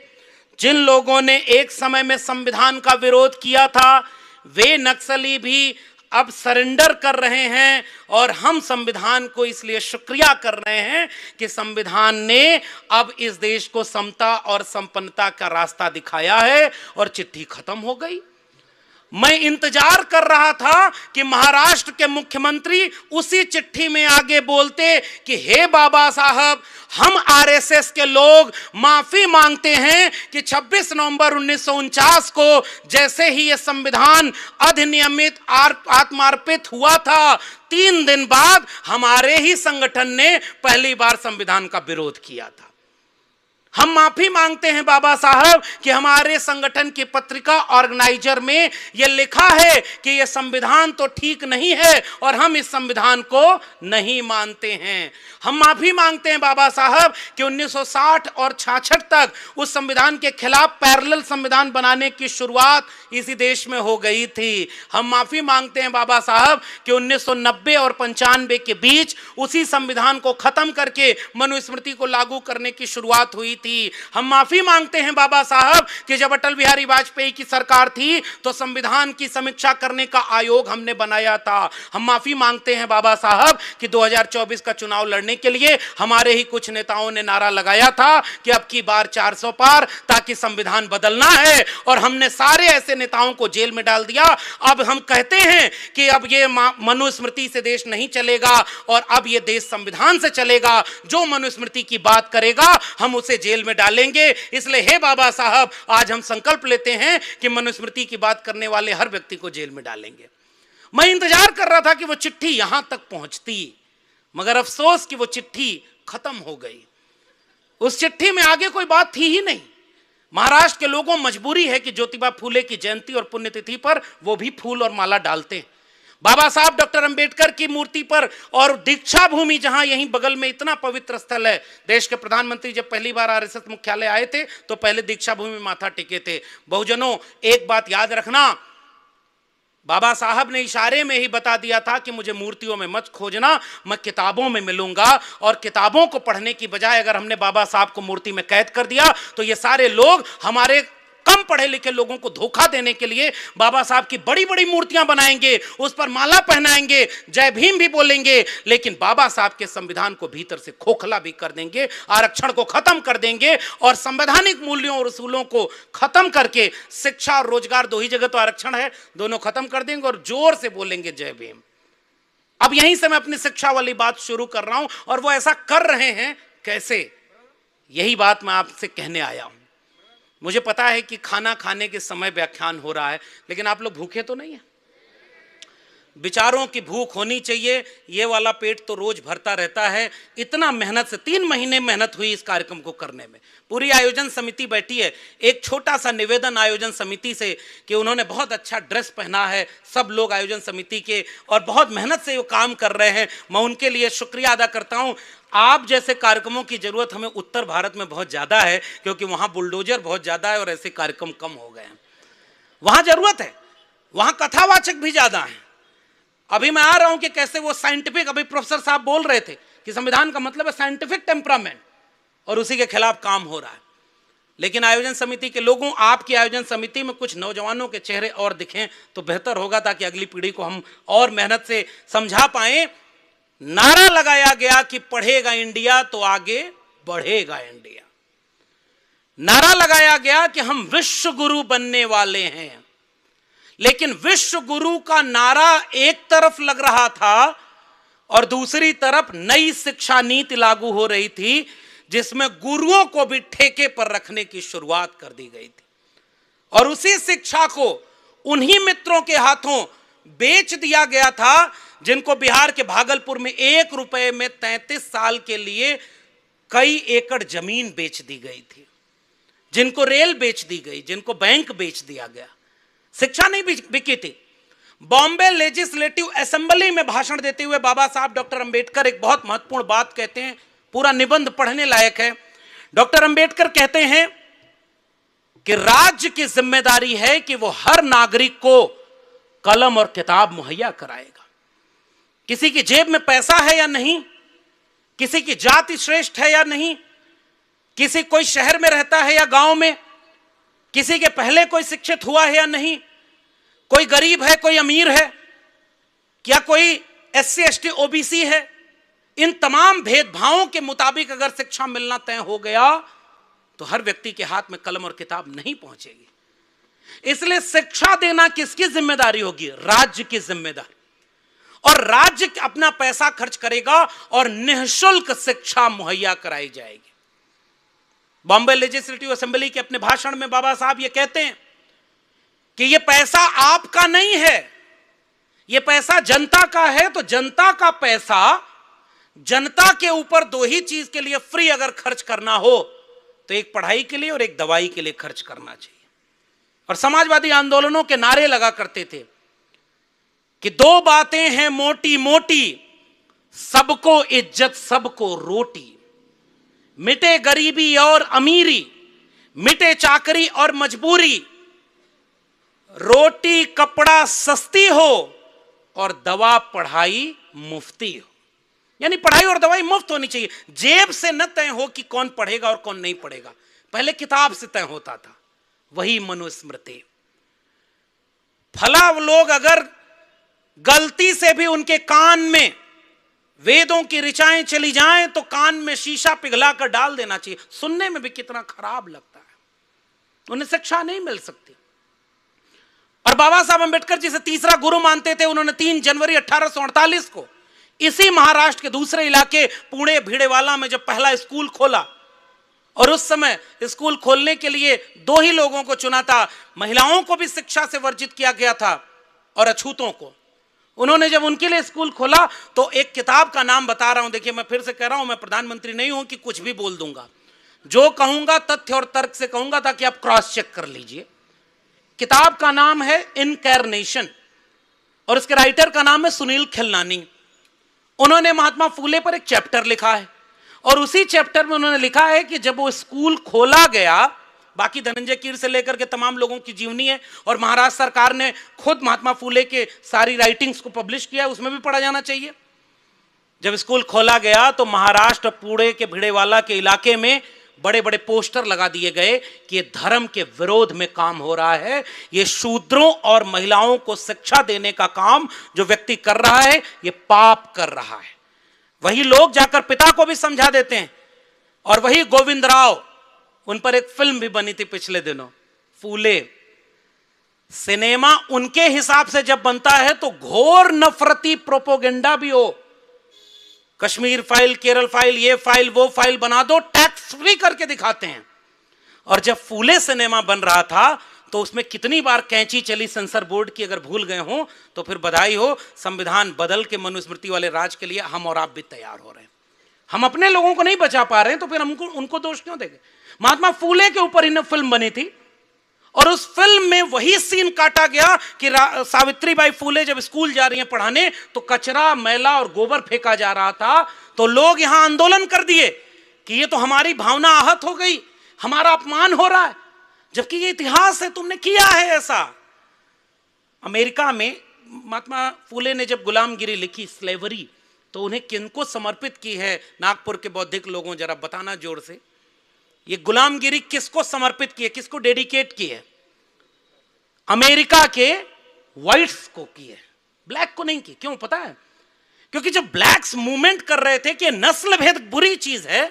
जिन लोगों ने एक समय में संविधान का विरोध किया था, वे नक्सली भी अब सरेंडर कर रहे हैं। और हम संविधान को इसलिए शुक्रिया कर रहे हैं कि संविधान ने अब इस देश को समता और संपन्नता का रास्ता दिखाया है, और चिट्ठी खत्म हो गई। मैं इंतजार कर रहा था कि महाराष्ट्र के मुख्यमंत्री उसी चिट्ठी में आगे बोलते कि हे बाबा साहब, हम आरएसएस के लोग माफी मांगते हैं कि 26 नवंबर 1949 को जैसे ही यह संविधान अधिनियमित आत्मार्पित हुआ था, 3 दिन बाद हमारे ही संगठन ने पहली बार संविधान का विरोध किया था। हम माफी मांगते हैं बाबा साहब कि हमारे संगठन की पत्रिका ऑर्गेनाइजर में यह लिखा है कि यह संविधान तो ठीक नहीं है और हम इस संविधान को नहीं मानते हैं। हम माफी मांगते हैं बाबा साहब कि 1960 और 66 तक उस संविधान के खिलाफ पैरेलल संविधान बनाने की शुरुआत इसी देश में हो गई थी। हम माफी मांगते हैं बाबा साहब कि 1990 और 95 के बीच उसी संविधान को खत्म करके मनुस्मृति को लागू करने की शुरुआत हुई थी। हम माफी मांगते हैं बाबा साहब कि जब अटल बिहारी वाजपेयी की सरकार थी तो संविधान की समीक्षा करने का आयोग हमने बनाया था। हम माफी मांगते हैं बाबा साहब कि 2024 का चुनाव लड़ने के लिए हमारे ही कुछ नेताओं ने नारा लगाया था कि अब की बार 400 पार, ताकि संविधान बदलना है, और हमने सारे ऐसे नेताओं को जेल में डाल दिया। अब हम कहते हैं कि अब ये मनुस्मृति से देश नहीं चलेगा और अब ये देश संविधान से चलेगा। जो मनुस्मृति की बात करेगा हम उसे जेल में डालेंगे। इसलिए हे बाबा साहब, आज हम संकल्प लेते हैं कि मनुस्मृति की बात करने वाले हर व्यक्ति को जेल में डालेंगे। मैं इंतजार कर रहा था कि वो चिट्ठी यहां तक पहुंचती, मगर अफसोस कि वो चिट्ठी खत्म हो गई। उस चिट्ठी में आगे कोई बात थी ही नहीं। महाराष्ट्र के लोगों मजबूरी है कि ज्योतिबा फूले की जयंती और पुण्यतिथि पर वो भी फूल और माला डालते हैं। बाबा साहब डॉक्टर अंबेडकर की मूर्ति पर और दीक्षा भूमि, जहां यहीं बगल में इतना पवित्र स्थल है, देश के प्रधानमंत्री जब पहली बार आरएसएस मुख्यालय आए थे तो पहले दीक्षा भूमि में माथा टेके थे। बहुजनों, एक बात याद रखना, बाबा साहब ने इशारे में ही बता दिया था कि मुझे मूर्तियों में मत खोजना, मैं किताबों में मिलूंगा। और किताबों को पढ़ने की बजाय अगर हमने बाबा साहब को मूर्ति में कैद कर दिया तो ये सारे लोग हमारे कम पढ़े लिखे लोगों को धोखा देने के लिए बाबा साहब की बड़ी बड़ी मूर्तियां बनाएंगे, उस पर माला पहनाएंगे, जय भीम भी बोलेंगे, लेकिन बाबा साहब के संविधान को भीतर से खोखला भी कर देंगे, आरक्षण को खत्म कर देंगे और संवैधानिक मूल्यों और उसूलों को खत्म करके शिक्षा और रोजगार, दो ही जगह तो आरक्षण है, दोनों खत्म कर देंगे और जोर से बोलेंगे जय भीम। अब यहीं से मैं अपनी शिक्षा वाली बात शुरू कर रहा हूं और वो ऐसा कर रहे हैं कैसे, यही बात मैं आपसे कहने आया हूं। मुझे पता है कि खाना खाने के समय व्याख्यान हो रहा है, लेकिन आप लोग भूखे तो नहीं है? विचारों की भूख होनी चाहिए। ये वाला पेट तो रोज भरता रहता है। इतना मेहनत से 3 महीने मेहनत हुई इस कार्यक्रम को करने में। पूरी आयोजन समिति बैठी है। एक छोटा सा निवेदन आयोजन समिति से कि उन्होंने बहुत अच्छा ड्रेस पहना है, सब लोग आयोजन समिति के, और बहुत मेहनत से वो काम कर रहे हैं। मैं उनके लिए शुक्रिया अदा करता हूँ। आप जैसे कार्यक्रमों की जरूरत हमें उत्तर भारत में बहुत ज़्यादा है, क्योंकि वहाँ बुलडोजर बहुत ज़्यादा है और ऐसे कार्यक्रम कम हो गए हैं। वहाँ ज़रूरत है, वहाँ कथावाचक भी ज़्यादा हैं। अभी मैं आ रहा हूँ कि कैसे वो साइंटिफिक, अभी प्रोफेसर साहब बोल रहे थे कि संविधान का मतलब है साइंटिफिक टेम्परामेंट, और उसी के खिलाफ काम हो रहा है। लेकिन आयोजन समिति के लोगों, आपकी आयोजन समिति में कुछ नौजवानों के चेहरे और दिखें तो बेहतर होगा, ताकि अगली पीढ़ी को हम और मेहनत से समझा पाएं। नारा लगाया गया कि पढ़ेगा इंडिया तो आगे बढ़ेगा इंडिया। नारा लगाया गया कि हम विश्व गुरु बनने वाले हैं, लेकिन विश्व गुरु का नारा एक तरफ लग रहा था और दूसरी तरफ नई शिक्षा नीति लागू हो रही थी, जिसमें गुरुओं को भी ठेके पर रखने की शुरुआत कर दी गई थी। और उसी शिक्षा को उन्हीं मित्रों के हाथों बेच दिया गया था जिनको बिहार के भागलपुर में 1 रुपए में 33 साल के लिए कई एकड़ जमीन बेच दी गई थी, जिनको रेल बेच दी गई, जिनको बैंक बेच दिया गया। शिक्षा नहीं बिकी थी। बॉम्बे लेजिस्लेटिव असेंबली में भाषण देते हुए बाबा साहब डॉक्टर अंबेडकर एक बहुत महत्वपूर्ण बात कहते हैं, पूरा निबंध पढ़ने लायक है। डॉक्टर अंबेडकर कहते हैं कि राज्य की जिम्मेदारी है कि वो हर नागरिक को कलम और किताब मुहैया कराएगा। किसी की जेब में पैसा है या नहीं, किसी की जाति श्रेष्ठ है या नहीं, किसी कोई शहर में रहता है या गांव में, किसी के पहले कोई शिक्षित हुआ है या नहीं, कोई गरीब है, कोई अमीर है, क्या कोई SC ST OBC है, इन तमाम भेदभावों के मुताबिक अगर शिक्षा मिलना तय हो गया तो हर व्यक्ति के हाथ में कलम और किताब नहीं पहुंचेगी। इसलिए शिक्षा देना किसकी जिम्मेदारी होगी? राज्य की जिम्मेदारी। और राज्य अपना पैसा खर्च करेगा और निःशुल्क शिक्षा मुहैया कराई जाएगी। बॉम्बे लेजिस्लेटिव असेंबली के अपने भाषण में बाबा साहब ये कहते हैं कि ये पैसा आपका नहीं है, ये पैसा जनता का है। तो जनता का पैसा जनता के ऊपर 2 ही चीज के लिए फ्री अगर खर्च करना हो तो एक पढ़ाई के लिए और एक दवाई के लिए खर्च करना चाहिए। और समाजवादी आंदोलनों के नारे लगा करते थे कि दो बातें हैं मोटी मोटी, सबको इज्जत सबको रोटी, मिटे गरीबी और अमीरी, मिटे चाकरी और मजबूरी, रोटी कपड़ा सस्ती हो और दवा पढ़ाई मुफ्ती हो। यानी पढ़ाई और दवाई मुफ्त होनी चाहिए, जेब से न तय हो कि कौन पढ़ेगा और कौन नहीं पढ़ेगा, पहले किताब से तय होता था। वही मनुस्मृति। फला लोग अगर गलती से भी उनके कान में वेदों की ऋचाएं चली जाएं तो कान में शीशा पिघला कर डाल देना चाहिए। सुनने में भी कितना खराब लगता है, उन्हें शिक्षा नहीं मिल सकती। और बाबा साहब अंबेडकर जिसे तीसरा गुरु मानते थे, उन्होंने 3 जनवरी 1848 को इसी महाराष्ट्र के दूसरे इलाके पुणे भिड़ेवाला में जब पहला स्कूल खोला, और उस समय स्कूल खोलने के लिए 2 ही लोगों को चुना था, महिलाओं को भी शिक्षा से वर्जित किया गया था और अछूतों को। उन्होंने जब उनके लिए स्कूल खोला तो एक किताब का नाम बता रहा हूं, देखिए मैं फिर से कह रहा हूं, मैं प्रधानमंत्री नहीं हूं कि कुछ भी बोल दूंगा, जो कहूंगा तथ्य और तर्क से कहूंगा ताकि आप क्रॉस चेक कर लीजिए। किताब का नाम है इनकैर्नेशन और उसके राइटर का नाम है सुनील खिलनानी। उन्होंने महात्मा फूले पर एक चैप्टर लिखा है और उसी चैप्टर में उन्होंने लिखा है कि जब वो स्कूल खोला गया, बाकी धनंजय कीर से लेकर के तमाम लोगों की जीवनी है और महाराष्ट्र सरकार ने खुद महात्मा फूले के सारी राइटिंग्स को पब्लिश किया है, उसमें भी पढ़ा जाना चाहिए। जब स्कूल खोला गया तो महाराष्ट्र पुणे के भिड़ेवाला के इलाके में बड़े बड़े पोस्टर लगा दिए गए कि ये धर्म के विरोध में काम हो रहा है, ये शूद्रों और महिलाओं को शिक्षा देने का काम जो व्यक्ति कर रहा है ये पाप कर रहा है। वही लोग जाकर पिता को भी समझा देते हैं। और वही गोविंद राव, उन पर एक फिल्म भी बनी थी पिछले दिनों, फूले। सिनेमा उनके हिसाब से जब बनता है तो घोर नफरती प्रोपोगेंडा भी हो, कश्मीर फाइल, केरल फाइल, ये फाइल वो फाइल बना दो, टैक्स फ्री करके दिखाते हैं। और जब फूले सिनेमा बन रहा था तो उसमें कितनी बार कैंची चली सेंसर बोर्ड की, अगर भूल गए हो तो फिर बधाई हो, संविधान बदल के मनुस्मृति वाले राज के लिए हम और आप भी तैयार हो रहे हैं। हम अपने लोगों को नहीं बचा पा रहे हैं तो फिर हमको उनको दोष क्यों देंगे। महात्मा फूले के ऊपर इन्हें फिल्म बनी थी और उस फिल्म में वही सीन काटा गया कि सावित्रीबाई फूले जब स्कूल जा रही हैं पढ़ाने तो कचरा, मैला और गोबर फेंका जा रहा था, तो लोग यहां आंदोलन कर दिए कि ये तो हमारी भावना आहत हो गई, हमारा अपमान हो रहा है, जबकि ये इतिहास है, तुमने किया है ऐसा। अमेरिका में महात्मा फूले ने जब गुलामगिरी लिखी, स्लेवरी, तो उन्हें किनको समर्पित की है? नागपुर के बौद्धिक लोगों जरा बताना जोर से, ये गुलामगिरी किसको समर्पित की है, किसको डेडिकेट की है? अमेरिका के व्हाइट्स को की है, ब्लैक को नहीं की। क्यों पता है? क्योंकि जब ब्लैक्स मूवमेंट कर रहे थे कि नस्ल भेद बुरी चीज है,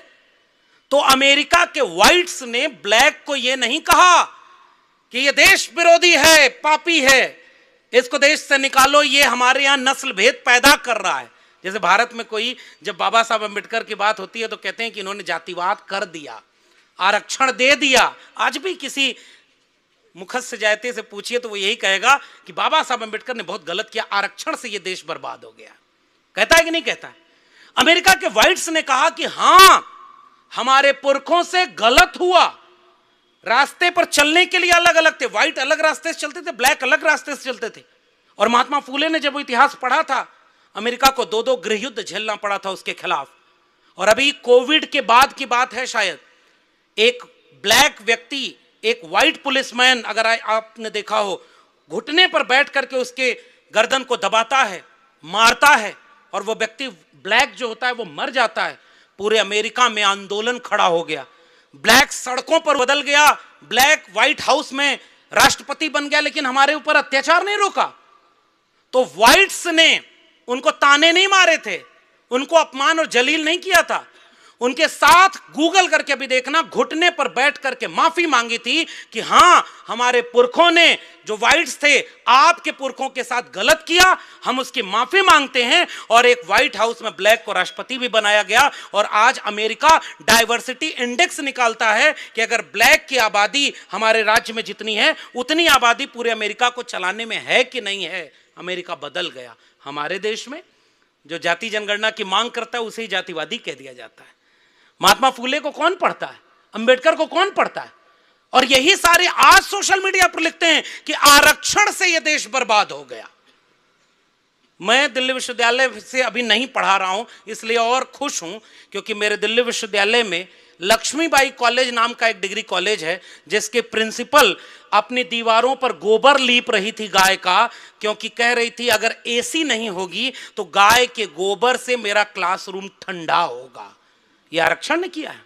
तो अमेरिका के व्हाइट्स ने ब्लैक को यह नहीं कहा कि यह देश विरोधी है, पापी है, इसको देश से निकालो, ये हमारे यहां नस्ल भेद पैदा कर रहा है। जैसे भारत में कोई जब बाबा साहब अंबेडकर की बात होती है तो कहते हैं कि इन्होंने जातिवाद कर दिया, आरक्षण दे दिया। आज भी किसी मुखस्स जायते से पूछिए तो वो यही कहेगा कि बाबा साहब अंबेडकर ने बहुत गलत किया, आरक्षण से ये देश बर्बाद हो गया। कहता है कि नहीं कहता है? अमेरिका के व्हाइट्स ने कहा कि हां, हमारे पुरखों से गलत हुआ, रास्ते पर चलने के लिए अलग अलग थे, व्हाइट अलग रास्ते से चलते थे, ब्लैक अलग रास्ते से चलते थे। और महात्मा फूले ने जब वो इतिहास पढ़ा था, अमेरिका को 2 गृह युद्ध झेलना पड़ा था उसके खिलाफ। और अभी कोविड के बाद की बात है शायद, एक ब्लैक व्यक्ति, एक व्हाइट पुलिसमैन, अगर आपने देखा हो, घुटने पर बैठ करके उसके गर्दन को दबाता है, मारता है, और वो व्यक्ति ब्लैक जो होता है वो मर जाता है। पूरे अमेरिका में आंदोलन खड़ा हो गया, ब्लैक सड़कों पर बदल गया, ब्लैक व्हाइट हाउस में राष्ट्रपति बन गया, लेकिन हमारे ऊपर अत्याचार नहीं रोका। तो व्हाइट्स ने उनको ताने नहीं मारे थे, उनको अपमान और जलील नहीं किया था, उनके साथ गूगल करके भी देखना, घुटने पर बैठ करके माफी मांगी थी कि हां, हमारे पुरखों ने जो व्हाइट्स थे आपके पुरखों के साथ गलत किया, हम उसकी माफी मांगते हैं। और एक व्हाइट हाउस में ब्लैक को राष्ट्रपति भी बनाया गया। और आज अमेरिका डाइवर्सिटी इंडेक्स निकालता है कि अगर ब्लैक की आबादी हमारे राज्य में जितनी है उतनी आबादी पूरे अमेरिका को चलाने में है कि नहीं है। अमेरिका बदल गया। हमारे देश में जो जाति जनगणना की मांग करता है उसे ही जातिवादी कह दिया जाता है। महात्मा फूले को कौन पढ़ता है? अंबेडकर को कौन पढ़ता है? और यही सारे आज सोशल मीडिया पर लिखते हैं कि आरक्षण से यह देश बर्बाद हो गया। मैं दिल्ली विश्वविद्यालय से अभी नहीं पढ़ा रहा हूं, इसलिए और खुश हूं क्योंकि मेरे दिल्ली विश्वविद्यालय में लक्ष्मीबाई कॉलेज नाम का एक डिग्री कॉलेज है, जिसके प्रिंसिपल अपनी दीवारों पर गोबर लीप रही थी गाय का, क्योंकि कह रही थी अगर एसी नहीं होगी तो गाय के गोबर से मेरा क्लासरूम ठंडा होगा। यह आरक्षण ने किया है।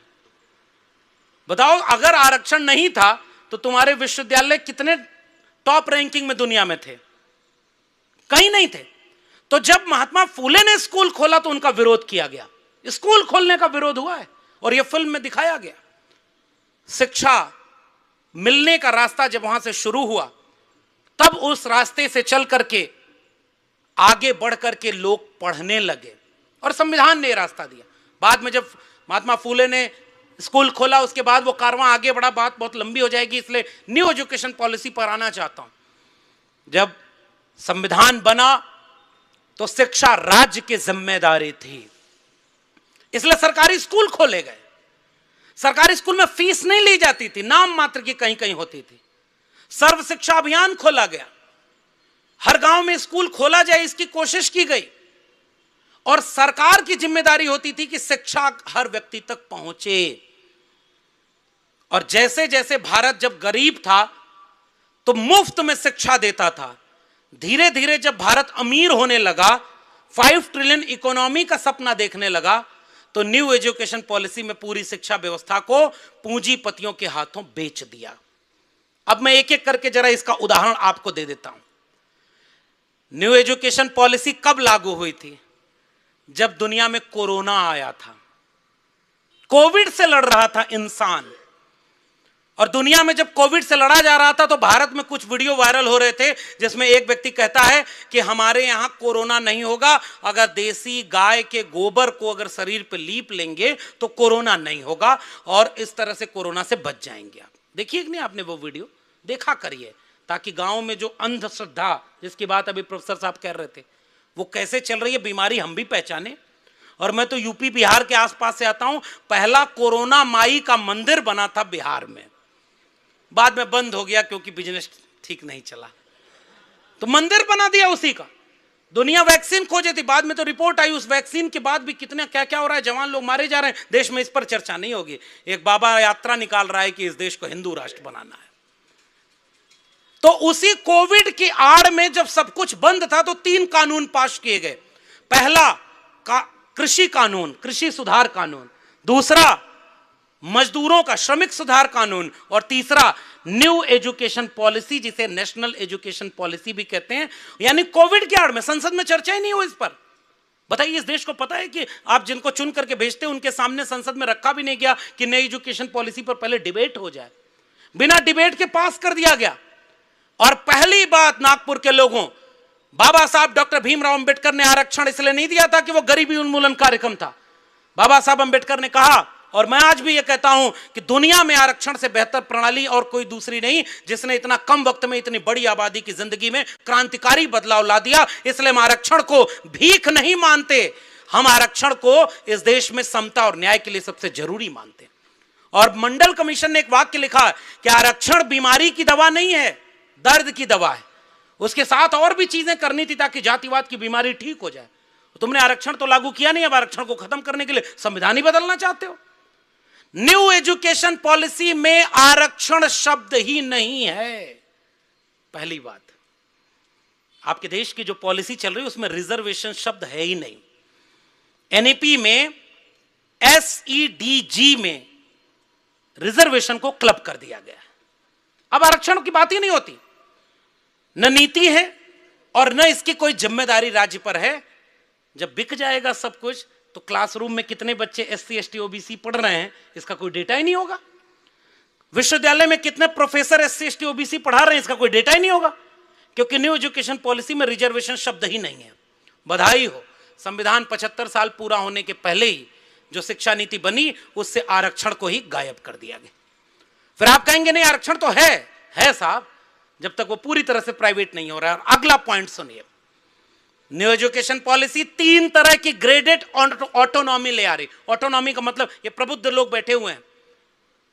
बताओ, अगर आरक्षण नहीं था तो तुम्हारे विश्वविद्यालय कितने टॉप रैंकिंग में दुनिया में थे? कहीं नहीं थे। तो जब महात्मा फूले ने स्कूल खोला तो उनका विरोध किया गया। स्कूल खोलने का विरोध हुआ है और यह फिल्म में दिखाया गया। शिक्षा मिलने का रास्ता जब वहां से शुरू हुआ, तब उस रास्ते से चल करके आगे बढ़ करके लोग पढ़ने लगे और संविधान ने रास्ता दिया। बाद में जब महात्मा फूले ने स्कूल खोला, उसके बाद वो कारवां आगे बढ़ा। बात बहुत लंबी हो जाएगी, इसलिए न्यू एजुकेशन पॉलिसी पर आना चाहता हूं। जब संविधान बना तो शिक्षा राज्य की जिम्मेदारी थी, इसलिए सरकारी स्कूल खोले गए। सरकारी स्कूल में फीस नहीं ली जाती थी, नाम मात्र की कहीं कहीं होती थी। सर्व शिक्षा अभियान खोला गया, हर गांव में स्कूल खोला जाए इसकी कोशिश की गई, और सरकार की जिम्मेदारी होती थी कि शिक्षा हर व्यक्ति तक पहुंचे। और जैसे जैसे भारत जब गरीब था तो मुफ्त में शिक्षा देता था। धीरे धीरे जब भारत अमीर होने लगा, 5 ट्रिलियन इकोनॉमी का सपना देखने लगा, तो न्यू एजुकेशन पॉलिसी में पूरी शिक्षा व्यवस्था को पूंजीपतियों के हाथों बेच दिया। अब मैं एक एक करके जरा इसका उदाहरण आपको दे देता हूं। न्यू एजुकेशन पॉलिसी कब लागू हुई थी? जब दुनिया में कोरोना आया था। कोविड से लड़ रहा था इंसान, और दुनिया में जब कोविड से लड़ा जा रहा था तो भारत में कुछ वीडियो वायरल हो रहे थे जिसमें एक व्यक्ति कहता है कि हमारे यहां कोरोना नहीं होगा, अगर देसी गाय के गोबर को अगर शरीर पे लीप लेंगे तो कोरोना नहीं होगा, और इस तरह से कोरोना से बच जाएंगे। आप देखिए कि नहीं आपने वो वीडियो देखा करिए, ताकि गांव में जो अंधश्रद्धा जिसकी बात अभी प्रोफेसर साहब कह रहे थे वो कैसे चल रही है, बीमारी हम भी पहचाने। और मैं तो यूपी बिहार के आसपास से आता हूं। पहला कोरोना माई का मंदिर बना था बिहार में, बाद में बंद हो गया क्योंकि बिजनेस ठीक नहीं चला, तो मंदिर बना दिया उसी का। दुनिया वैक्सीन खोजे थी, बाद में तो रिपोर्ट आई उस वैक्सीन के बाद भी कितना क्या क्या हो रहा है, जवान लोग मारे जा रहे हैं। देश में इस पर चर्चा नहीं होगी। एक बाबा यात्रा निकाल रहा है कि इस देश को हिंदू राष्ट्र बनाना है। तो उसी कोविड की आड़ में जब सब कुछ बंद था तो 3 कानून पास किए गए। पहला कृषि कानून, कृषि सुधार कानून, दूसरा मजदूरों का श्रमिक सुधार कानून, और तीसरा न्यू एजुकेशन पॉलिसी, जिसे नेशनल एजुकेशन पॉलिसी भी कहते हैं। यानी कोविड के आड़ में संसद में चर्चा ही नहीं हुई इस पर। बताइए, इस देश को पता है कि आप जिनको चुन करके भेजते हैं उनके सामने संसद में रखा भी नहीं गया कि नई एजुकेशन पॉलिसी पर पहले डिबेट हो जाए। बिना डिबेट के पास कर दिया गया। और पहली बात, नागपुर के लोगों, बाबा साहब डॉक्टर भीमराव अंबेडकर ने आरक्षण इसलिए नहीं दिया था कि वो गरीबी उन्मूलन कार्यक्रम था। बाबा साहब अंबेडकर ने कहा, और मैं आज भी ये कहता हूं कि दुनिया में आरक्षण से बेहतर प्रणाली और कोई दूसरी नहीं, जिसने इतना कम वक्त में इतनी बड़ी आबादी की जिंदगी में क्रांतिकारी बदलाव ला दिया। इसलिए हम आरक्षण को भीख नहीं मानते, हम आरक्षण को इस देश में समता और न्याय के लिए सबसे जरूरी मानते हैं। और मंडल कमीशन ने एक वाक्य लिखा कि आरक्षण बीमारी की दवा नहीं है, दर्द की दवा है। उसके साथ और भी चीजें करनी थी ताकि जातिवाद की बीमारी ठीक हो जाए। तुमने आरक्षण तो लागू किया नहीं, अब आरक्षण को खत्म करने के लिए संविधान ही बदलना चाहते हो। न्यू एजुकेशन पॉलिसी में आरक्षण शब्द ही नहीं है। पहली बात, आपके देश की जो पॉलिसी चल रही है उसमें रिजर्वेशन शब्द है ही नहीं। एनईपी में SEDG में रिजर्वेशन को क्लब कर दिया गया। अब आरक्षण की बात ही नहीं होती, न नीति है और न इसकी कोई जिम्मेदारी राज्य पर है। जब बिक जाएगा सब कुछ तो क्लासरूम में कितने बच्चे SC ST OBC पढ़ रहे हैं इसका कोई डेटा ही नहीं होगा। विश्वविद्यालय में कितने प्रोफेसर SC ST OBC पढ़ा रहे हैं इसका कोई डेटा ही नहीं होगा, क्योंकि न्यू एजुकेशन पॉलिसी में रिजर्वेशन शब्द ही नहीं है। बधाई हो, संविधान 75 साल पूरा होने के पहले ही जो शिक्षा नीति बनी उससे आरक्षण को ही गायब कर दिया गया। फिर आप कहेंगे नहीं आरक्षण तो है साहब, जब तक वो पूरी तरह से प्राइवेट नहीं हो रहा है। अगला पॉइंट सुनिए, न्यू एजुकेशन पॉलिसी 3 तरह की ग्रेडेड ऑटोनॉमी ले आ रही। ऑटोनॉमी का मतलब ये प्रबुद्ध लोग बैठे हुए हैं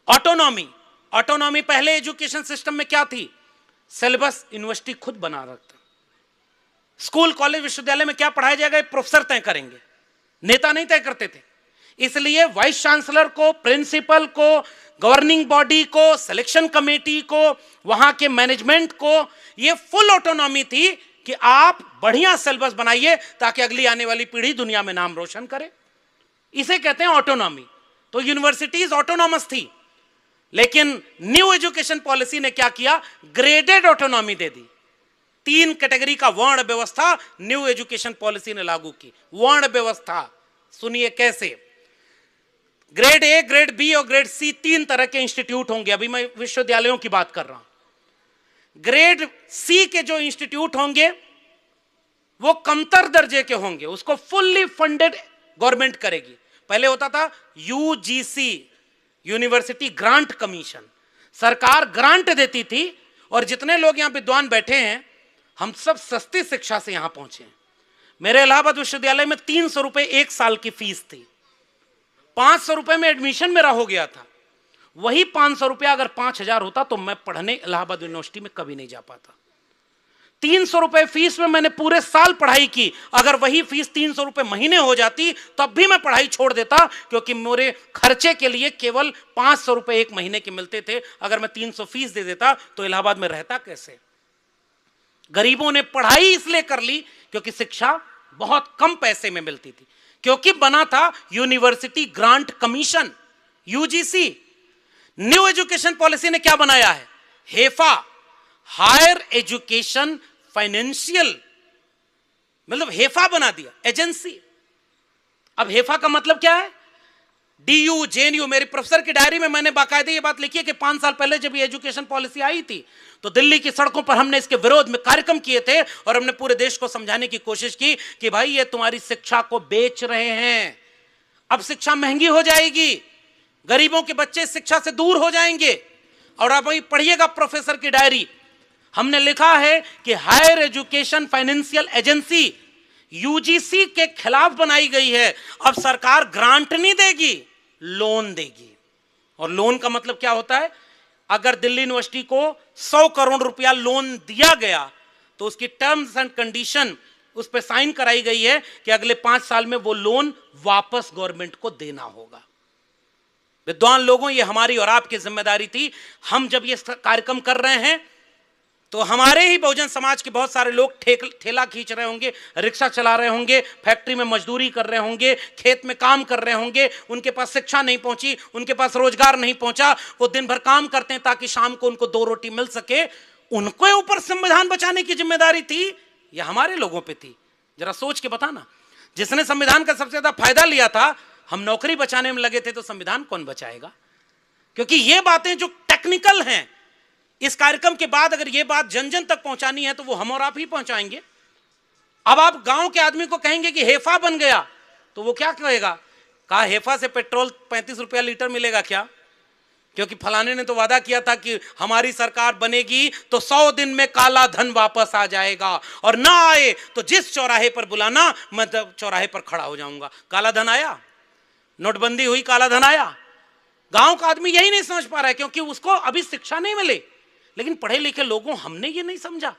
ऑटोनॉमी, ऑटोनॉमी पहले एजुकेशन सिस्टम में क्या थी? सिलेबस यूनिवर्सिटी खुद बना रखता। स्कूल कॉलेज विश्वविद्यालय में क्या पढ़ाया जाएगा प्रोफेसर तय करेंगे, नेता नहीं तय करते थे। इसलिए वाइस चांसलर को, प्रिंसिपल को, गवर्निंग बॉडी को, सिलेक्शन कमेटी को, वहां के मैनेजमेंट को यह फुल ऑटोनॉमी थी कि आप बढ़िया सिलेबस बनाइए ताकि अगली आने वाली पीढ़ी दुनिया में नाम रोशन करे। इसे कहते हैं ऑटोनॉमी। तो यूनिवर्सिटीज ऑटोनॉमस थी, लेकिन न्यू एजुकेशन पॉलिसी ने क्या किया? ग्रेडेड ऑटोनॉमी दे दी। 3 कैटेगरी का वर्ण व्यवस्था न्यू एजुकेशन पॉलिसी ने लागू की। वर्ण व्यवस्था सुनिए कैसे। ग्रेड ए, ग्रेड बी और ग्रेड सी 3 तरह के इंस्टीट्यूट होंगे। अभी मैं विश्वविद्यालयों की बात कर रहा हूं। ग्रेड सी के जो इंस्टीट्यूट होंगे वो कमतर दर्जे के होंगे, उसको फुल्ली फंडेड गवर्नमेंट करेगी। पहले होता था यूजीसी, यूनिवर्सिटी ग्रांट कमीशन, सरकार ग्रांट देती थी। और जितने लोग यहां विद्वान बैठे हैं, हम सब सस्ती शिक्षा से यहां पहुंचे हैं। मेरे इलाहाबाद विश्वविद्यालय में 300 रुपए 1 साल की फीस थी। 500 रुपए में एडमिशन मेरा हो गया था। वही 500 रुपया अगर 5000 होता तो मैं पढ़ने इलाहाबाद यूनिवर्सिटी में कभी नहीं जा पाता। 300 रुपए फीस में मैंने पूरे साल पढ़ाई की। अगर वही फीस 300 रुपए महीने हो जाती तब भी मैं पढ़ाई छोड़ देता, क्योंकि मेरे खर्चे के लिए केवल 500 रुपए 1 महीने के मिलते थे। अगर मैं 300 फीस दे देता तो इलाहाबाद में रहता कैसे? गरीबों ने पढ़ाई इसलिए कर ली क्योंकि शिक्षा बहुत कम पैसे में मिलती थी, क्योंकि बना था university grant commission, UGC. New education policy ने क्या बनाया है? हेफा, हायर एजुकेशन फाइनेंशियल, मतलब हेफा बना दिया, एजेंसी। अब हेफा का मतलब क्या है? डीयू, जेएनयू, मेरी प्रोफेसर की डायरी में मैंने बाकायदे ये बात लिखी है कि 5 साल पहले जब ये एजुकेशन पॉलिसी आई थी तो दिल्ली की सड़कों पर हमने इसके विरोध में कार्यक्रम किए थे और हमने पूरे देश को समझाने की कोशिश की कि भाई ये तुम्हारी शिक्षा को बेच रहे हैं। अब शिक्षा महंगी हो जाएगी, गरीबों के बच्चे शिक्षा से दूर हो जाएंगे। और अब वही पढ़िएगा प्रोफेसर की डायरी, हमने लिखा है कि higher education financial agency UGC के खिलाफ बनाई गई है। अब सरकार ग्रांट नहीं देगी, लोन देगी। और लोन का मतलब क्या होता है? अगर दिल्ली यूनिवर्सिटी को 100 करोड़ रुपया लोन दिया गया तो उसकी टर्म्स एंड कंडीशन उस पर साइन कराई गई है कि अगले 5 साल में वो लोन वापस गवर्नमेंट को देना होगा। विद्वान लोगों, ये हमारी और आपकी जिम्मेदारी थी। हम जब ये कार्यक्रम कर रहे हैं तो हमारे ही बहुजन समाज के बहुत सारे लोग ठेला खींच रहे होंगे, रिक्शा चला रहे होंगे, फैक्ट्री में मजदूरी कर रहे होंगे, खेत में काम कर रहे होंगे। उनके पास शिक्षा नहीं पहुंची, उनके पास रोजगार नहीं पहुंचा। वो दिन भर काम करते हैं ताकि शाम को उनको 2 रोटी मिल सके। उनको ऊपर संविधान बचाने की जिम्मेदारी थी या हमारे लोगों पर थी? जरा सोच के बताना। जिसने संविधान का सबसे ज्यादा फायदा लिया था, हम नौकरी बचाने में लगे थे, तो संविधान कौन बचाएगा? क्योंकि ये बातें जो टेक्निकल हैं, इस कार्यक्रम के बाद अगर ये बात जन जन तक पहुंचानी है तो वो हम और आप ही पहुंचाएंगे। अब आप गांव के आदमी को कहेंगे कि हेफा बन गया तो वो क्या कहेगा? कहा हेफा से पेट्रोल 35 रुपया लीटर मिलेगा क्या? क्योंकि फलाने ने तो वादा किया था कि हमारी सरकार बनेगी तो 100 दिन में काला धन वापस आ जाएगा, और ना आए तो जिस चौराहे पर बुलाना मैं चौराहे पर खड़ा हो जाऊंगा। काला धन आया, नोटबंदी हुई, काला धन आया। गांव का आदमी यही नहीं समझ पा रहा है क्योंकि उसको अभी शिक्षा नहीं मिली। लेकिन पढ़े लिखे लोगों, हमने ये नहीं समझा।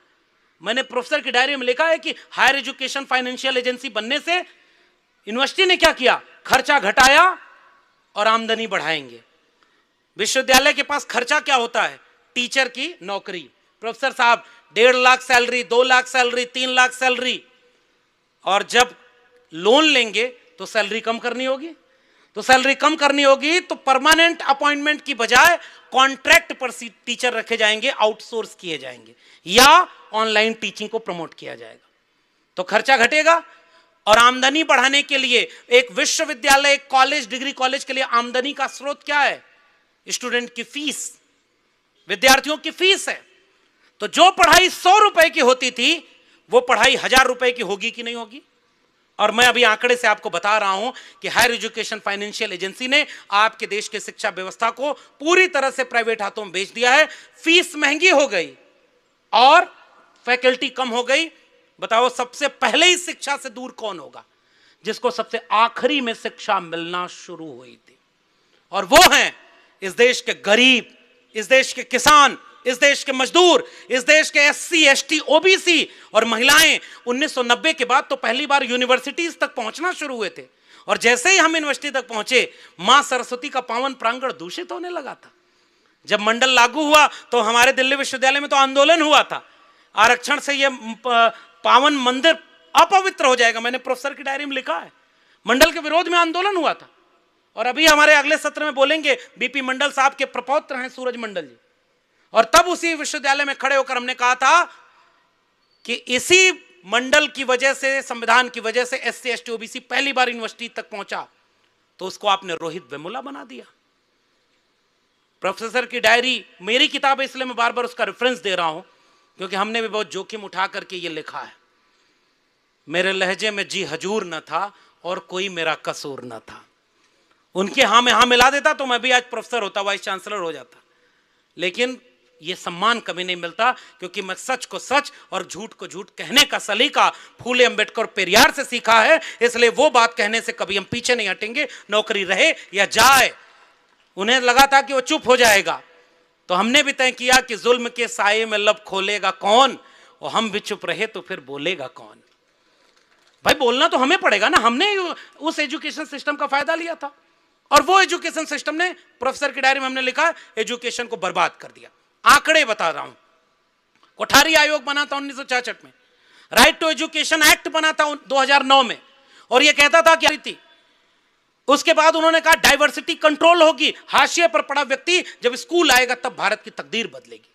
मैंने प्रोफेसर की डायरी में लिखा है कि हायर एजुकेशन फाइनेंशियल एजेंसी बनने से यूनिवर्सिटी ने क्या किया? खर्चा घटाया और आमदनी बढ़ाएंगे। विश्वविद्यालय के पास खर्चा क्या होता है? टीचर की नौकरी, प्रोफेसर साहब 1.5 lakh salary, 2 lakh salary, 3 lakh salary. और जब लोन लेंगे तो सैलरी कम करनी होगी। तो सैलरी कम करनी होगी तो परमानेंट अपॉइंटमेंट की बजाय कॉन्ट्रैक्ट पर टीचर रखे जाएंगे, आउटसोर्स किए जाएंगे, या ऑनलाइन टीचिंग को प्रमोट किया जाएगा। तो खर्चा घटेगा। और आमदनी बढ़ाने के लिए एक विश्वविद्यालय, एक कॉलेज, डिग्री कॉलेज के लिए आमदनी का स्रोत क्या है? स्टूडेंट की फीस, विद्यार्थियों की फीस है। तो जो पढ़ाई 100 रुपए की होती थी वो पढ़ाई 1000 रुपए की होगी कि नहीं होगी? और मैं अभी आंकड़े से आपको बता रहा हूं कि हायर एजुकेशन फाइनेंशियल एजेंसी ने आपके देश के शिक्षा व्यवस्था को पूरी तरह से प्राइवेट हाथों में बेच दिया है। फीस महंगी हो गई और फैकल्टी कम हो गई। बताओ, सबसे पहले ही शिक्षा से दूर कौन होगा? जिसको सबसे आखिरी में शिक्षा मिलना शुरू हुई थी, और वो हैं इस देश के गरीब, इस देश के किसान, इस देश के मजदूर, इस देश के एससी, एसटी, ओबीसी और महिलाएं 1990 के बाद तो पहली बार यूनिवर्सिटीज तक पहुंचना शुरू हुए थे। और जैसे ही हम यूनिवर्सिटी तक पहुंचे, मां सरस्वती का पावन प्रांगण दूषित होने लगा था। जब मंडल लागू हुआ तो हमारे दिल्ली विश्वविद्यालय में तो आंदोलन हुआ था, आरक्षण से यह पावन मंदिर अपवित्र हो जाएगा। मैंने प्रोफेसर की डायरी में लिखा है, मंडल के विरोध में आंदोलन हुआ था। और अभी हमारे अगले सत्र में बोलेंगे बीपी मंडल साहब के प्रपौत्र हैं सूरज मंडल जी। और तब उसी विश्वविद्यालय में खड़े होकर हमने कहा था कि इसी मंडल की वजह से, संविधान की वजह से एससी, एसटी, ओबीसी पहली बार यूनिवर्सिटी तक पहुंचा, तो उसको आपने रोहित वेमुला बना दिया। प्रोफेसर की डायरी मेरी किताब है, इसलिए मैं बार बार उसका रेफरेंस दे रहा हूं, क्योंकि हमने भी बहुत जोखिम उठा करके ये लिखा है। मेरे लहजे में जी हजूर न था और कोई मेरा कसूर न था। उनके हाँ में हाँ मिला देता तो मैं भी आज प्रोफेसर होता, वाइस चांसलर हो जाता। लेकिन ये सम्मान कभी नहीं मिलता, क्योंकि मैं सच को सच और झूठ को झूठ कहने का सलीका फूले अंबेडकर पेरियार से सीखा है। इसलिए वो बात कहने से कभी हम पीछे नहीं हटेंगे, नौकरी रहे या जाए। उन्हें लगा था कि वो चुप हो जाएगा, तो हमने भी तय किया कि जुल्म के साये में लब खोलेगा कौन, और हम भी चुप रहे तो फिर बोलेगा कौन। भाई बोलना तो हमें पड़ेगा ना, हमने उस एजुकेशन सिस्टम का फायदा लिया था, और वो एजुकेशन सिस्टम ने, प्रोफेसर की डायरी में हमने लिखा, एजुकेशन को बर्बाद कर दिया। आंकड़े बता रहा हूं, कोठारी आयोग बना था 1966 में, राइट टू एजुकेशन एक्ट बना था 2009 में, और यह कहता था कि उसके बाद उन्होंने कहा डाइवर्सिटी कंट्रोल होगी, हाशिए पर पड़ा व्यक्ति जब स्कूल आएगा तब भारत की तकदीर बदलेगी।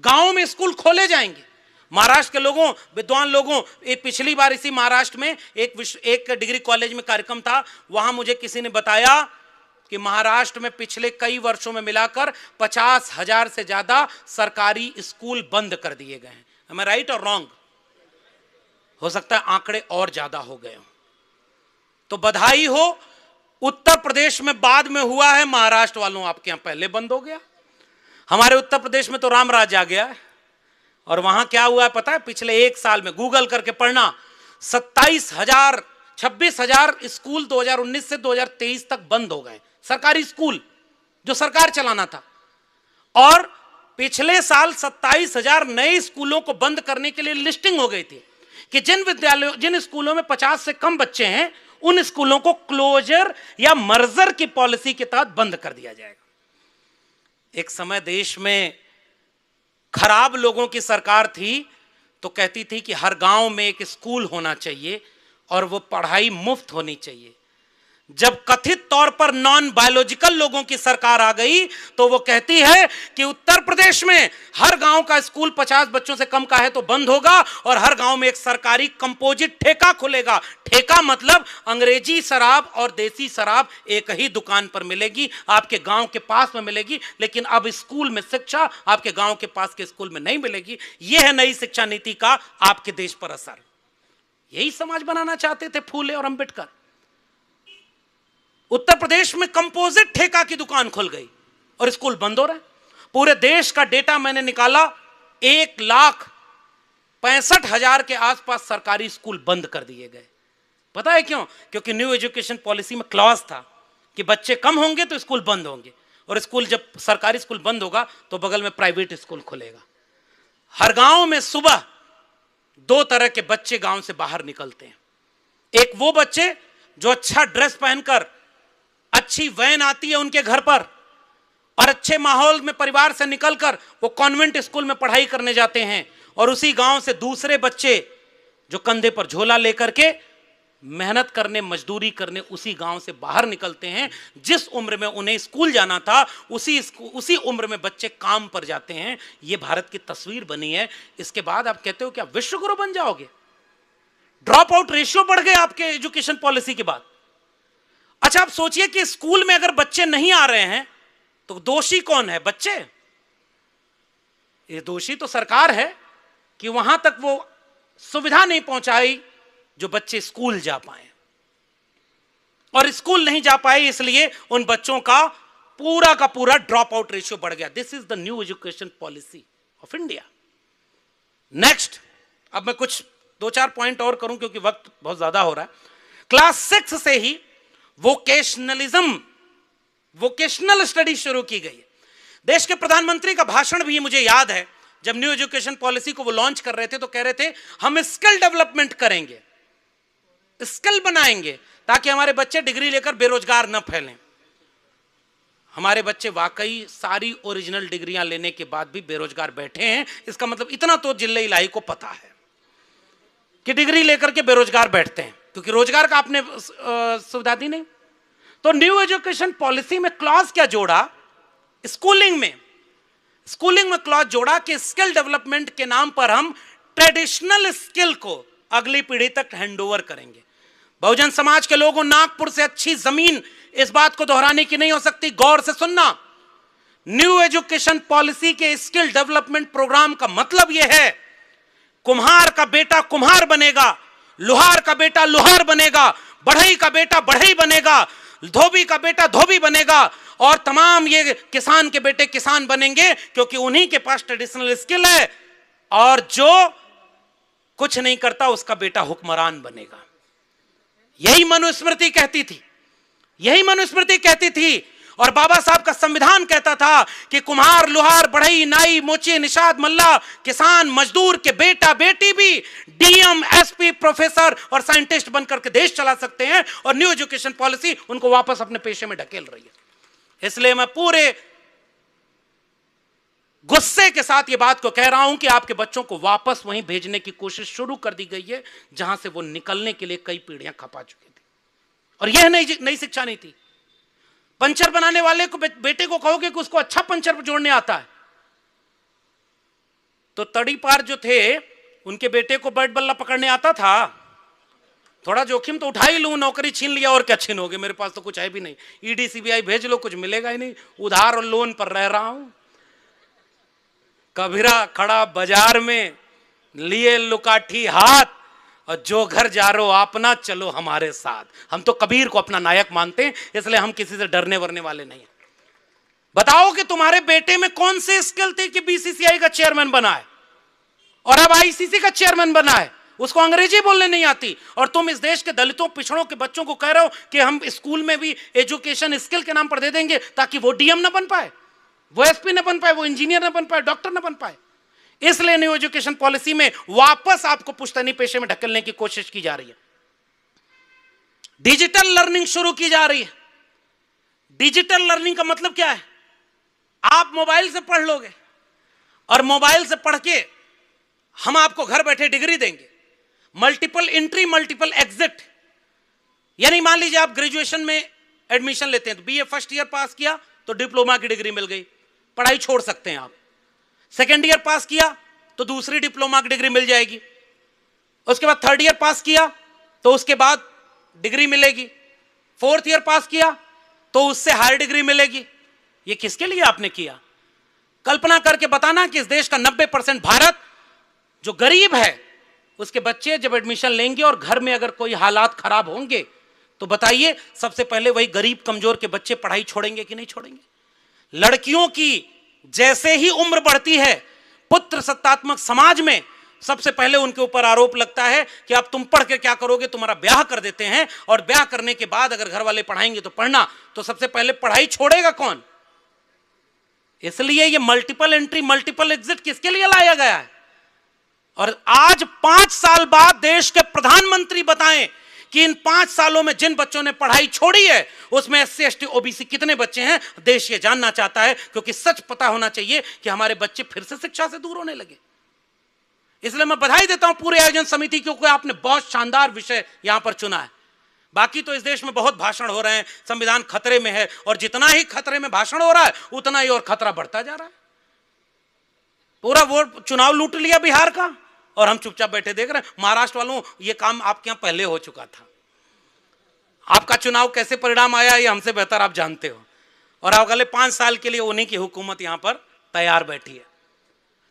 गांवों में स्कूल खोले जाएंगे। महाराष्ट्र के लोगों, विद्वान लोगों, पिछली बार इसी महाराष्ट्र में एक डिग्री कॉलेज में कार्यक्रम था, वहां मुझे किसी ने बताया कि महाराष्ट्र में पिछले कई वर्षों में मिलाकर 50,000 से ज्यादा सरकारी स्कूल बंद कर दिए गए हैं। Am I right और रॉन्ग? हो सकता है आंकड़े और ज्यादा हो गए हों। तो बधाई हो, उत्तर प्रदेश में बाद में हुआ है, महाराष्ट्र वालों आपके यहां पहले बंद हो गया। हमारे उत्तर प्रदेश में तो रामराज आ गया है। और वहां क्या हुआ है पता है? पिछले एक साल में गूगल करके पढ़ना, 26,000 स्कूल 2019 से 2023 तक बंद हो गए, सरकारी स्कूल जो सरकार चलाना था। और पिछले साल 27,000 नए स्कूलों को बंद करने के लिए लिस्टिंग हो गई थी कि जिन स्कूलों में 50 से कम बच्चे हैं उन स्कूलों को क्लोजर या मर्जर की पॉलिसी के तहत बंद कर दिया जाएगा। एक समय देश में खराब लोगों की सरकार थी तो कहती थी कि हर गांव में एक स्कूल होना चाहिए और वो पढ़ाई मुफ्त होनी चाहिए। जब कथित तौर पर नॉन बायोलॉजिकल लोगों की सरकार आ गई तो वो कहती है कि उत्तर प्रदेश में हर गांव का स्कूल 50 बच्चों से कम का है तो बंद होगा और हर गांव में एक सरकारी कंपोजिट ठेका खुलेगा। ठेका मतलब अंग्रेजी शराब और देसी शराब एक ही दुकान पर मिलेगी, आपके गांव के पास में मिलेगी, लेकिन अब स्कूल में शिक्षा आपके गांव के पास के स्कूल में नहीं मिलेगी। यह है नई शिक्षा नीति का आपके देश पर असर। यही समाज बनाना चाहते थे फूले और अंबेडकर। उत्तर प्रदेश में कंपोजिट ठेका की दुकान खुल गई और स्कूल बंद हो रहे हैं। पूरे देश का डेटा मैंने निकाला, 1,65,000 के आसपास सरकारी स्कूल बंद कर दिए गए। पता है क्यों? क्योंकि न्यू एजुकेशन पॉलिसी में क्लॉज था कि बच्चे कम होंगे तो स्कूल बंद होंगे, और स्कूल जब सरकारी स्कूल बंद होगा तो बगल में प्राइवेट स्कूल खुलेगा। हर गांव में सुबह 2 तरह के बच्चे गांव से बाहर निकलते हैं। एक वो बच्चे जो अच्छा ड्रेस पहनकर, अच्छी वैन आती है उनके घर पर और अच्छे माहौल में परिवार से निकलकर वो कॉन्वेंट स्कूल में पढ़ाई करने जाते हैं, और उसी गांव से दूसरे बच्चे जो कंधे पर झोला लेकर के मेहनत करने, मजदूरी करने उसी गांव से बाहर निकलते हैं। जिस उम्र में उन्हें स्कूल जाना था उसी उम्र में बच्चे काम पर जाते हैं। ये भारत की तस्वीर बनी है। इसके बाद आप कहते हो क्या विश्वगुरु बन जाओगे? ड्रॉप आउट रेशियो बढ़ गए आपके एजुकेशन पॉलिसी के बाद। अच्छा, आप सोचिए कि स्कूल में अगर बच्चे नहीं आ रहे हैं तो दोषी कौन है? बच्चे? ये दोषी तो सरकार है कि वहां तक वो सुविधा नहीं पहुंचाई जो बच्चे स्कूल जा पाए, और स्कूल नहीं जा पाए इसलिए उन बच्चों का पूरा ड्रॉप आउट रेशियो बढ़ गया। This is the new education policy of India. Next, अब मैं कुछ 2-4 पॉइंट और करूं क्योंकि वक्त बहुत ज्यादा हो रहा है। क्लास 6 से ही वोकेशनलिज्म वोकेशनल स्टडी शुरू की गई है। देश के प्रधानमंत्री का भाषण भी मुझे याद है, जब न्यू एजुकेशन पॉलिसी को वो लॉन्च कर रहे थे तो कह रहे थे हम स्किल डेवलपमेंट करेंगे, स्किल बनाएंगे ताकि हमारे बच्चे डिग्री लेकर बेरोजगार न फैलें। हमारे बच्चे वाकई सारी ओरिजिनल डिग्रियां लेने के बाद भी बेरोजगार बैठे हैं। इसका मतलब इतना तो जिले इलाही को पता है कि डिग्री लेकर के बेरोजगार बैठते हैं, क्योंकि रोजगार का आपने सुविधा दी नहीं। तो न्यू एजुकेशन पॉलिसी में क्लॉज क्या जोड़ा, स्कूलिंग में क्लॉज जोड़ा कि स्किल डेवलपमेंट के नाम पर हम ट्रेडिशनल स्किल को अगली पीढ़ी तक हैंडओवर करेंगे। बहुजन समाज के लोगों, नागपुर से अच्छी जमीन इस बात को दोहराने की नहीं हो सकती। गौर से सुनना, न्यू एजुकेशन पॉलिसी के स्किल डेवलपमेंट प्रोग्राम का मतलब यह है, कुम्हार का बेटा कुम्हार बनेगा, लोहार का बेटा लोहार बनेगा, बढ़ई का बेटा बढ़ई बनेगा, धोबी का बेटा धोबी बनेगा, और तमाम ये किसान के बेटे किसान बनेंगे, क्योंकि उन्हीं के पास ट्रेडिशनल स्किल है। और जो कुछ नहीं करता उसका बेटा हुक्मरान बनेगा। यही मनुस्मृति कहती थी। और बाबा साहब का संविधान कहता था कि कुम्हार, लोहार, बढ़ई, नाई, मोची, निषाद, मल्ला, किसान, मजदूर के बेटा बेटी भी डीएम, एसपी, प्रोफेसर और साइंटिस्ट बनकर के देश चला सकते हैं। और न्यू एजुकेशन पॉलिसी उनको वापस अपने पेशे में ढकेल रही है। इसलिए मैं पूरे गुस्से के साथ ये बात को कह रहा हूं कि आपके बच्चों को वापस वहीं भेजने की कोशिश शुरू कर दी गई है जहां से वो निकलने के लिए कई पीढ़ियां खपा चुके थे। और यह नई शिक्षा नहीं थी। पंचर बनाने वाले को बेटे को कहोगे कि उसको अच्छा पंचर जोड़ने आता है, तो तड़ी पार जो थे उनके बेटे को बैट बल्ला पकड़ने आता था। थोड़ा जोखिम तो उठा ही लूं, नौकरी छीन लिया और क्या छीनोगे, मेरे पास तो कुछ है भी नहीं, ईडी सीबीआई भेज लो, कुछ मिलेगा ही नहीं, उधार और लोन पर रह रहा हूं। कबीरा खड़ा बाजार में लिए लुकाठी हाथ, और जो घर जा रो अपना चलो हमारे साथ। हम तो कबीर को अपना नायक मानते हैं, इसलिए हम किसी से डरने वरने वाले नहीं हैं। बताओ कि तुम्हारे बेटे में कौन से स्किल थे कि बीसीसीआई का चेयरमैन बना है और अब आईसीसी का चेयरमैन बना है, उसको अंग्रेजी बोलने नहीं आती, और तुम इस देश के दलितों, पिछड़ों के बच्चों को कह रहे हो कि हम स्कूल में भी एजुकेशन स्किल के नाम पर दे देंगे ताकि वो डीएम ना बन पाए, वो एसपी ना बन पाए, वो इंजीनियर ना बन पाए, डॉक्टर ना बन पाए। इसलिए न्यू एजुकेशन पॉलिसी में वापस आपको पुश्तैनी पेशे में ढकेलने की कोशिश की जा रही है। डिजिटल लर्निंग शुरू की जा रही है। डिजिटल लर्निंग का मतलब क्या है? आप मोबाइल से पढ़ लोगे और मोबाइल से पढ़ के हम आपको घर बैठे डिग्री देंगे। मल्टीपल एंट्री, मल्टीपल एग्जिट, यानी मान लीजिए आप ग्रेजुएशन में एडमिशन लेते हैं तो बीए फर्स्ट ईयर पास किया तो डिप्लोमा की डिग्री मिल गई, पढ़ाई छोड़ सकते हैं आप। सेकेंड ईयर पास किया तो दूसरी डिप्लोमा की डिग्री मिल जाएगी। उसके बाद थर्ड ईयर पास किया तो उसके बाद डिग्री मिलेगी। फोर्थ ईयर पास किया तो उससे हायर डिग्री मिलेगी। ये किसके लिए आपने किया? कल्पना करके बताना कि इस देश का 90% भारत जो गरीब है उसके बच्चे जब एडमिशन लेंगे और घर में अगर कोई हालात खराब होंगे तो बताइए सबसे पहले वही गरीब कमजोर के बच्चे पढ़ाई छोड़ेंगे कि नहीं छोड़ेंगे? लड़कियों की जैसे ही उम्र बढ़ती है, पुत्र सत्तात्मक समाज में सबसे पहले उनके ऊपर आरोप लगता है कि अब तुम पढ़ के क्या करोगे, तुम्हारा ब्याह कर देते हैं। और ब्याह करने के बाद अगर घर वाले पढ़ाएंगे तो पढ़ना, तो सबसे पहले पढ़ाई छोड़ेगा कौन? इसलिए ये मल्टीपल एंट्री, मल्टीपल एग्जिट किसके लिए लाया गया है? और आज 5 साल बाद देश के प्रधानमंत्री बताएं कि इन 5 सालों में जिन बच्चों ने पढ़ाई छोड़ी है उसमें एससी, एसटी, ओबीसी कितने बच्चे हैं, देश ये जानना चाहता है। क्योंकि सच पता होना चाहिए कि हमारे बच्चे फिर से शिक्षा से दूर होने लगे। इसलिए मैं बधाई देता हूं पूरे आयोजन समिति को कि आपने बहुत शानदार विषय यहां पर चुना है। बाकी तो इस देश में बहुत भाषण हो रहे हैं, संविधान खतरे में है, और जितना ही खतरे में भाषण हो रहा है उतना ही और खतरा बढ़ता जा रहा है। पूरा वो चुनाव लूट लिया बिहार का और हम चुपचाप बैठे देख रहे हैं। महाराष्ट्र वालों, ये काम आपके यहां पहले हो चुका था। आपका चुनाव कैसे परिणाम आया ये हमसे बेहतर आप जानते हो, और अगले 5 साल के लिए उन्हीं की हुकूमत यहां पर तैयार बैठी है।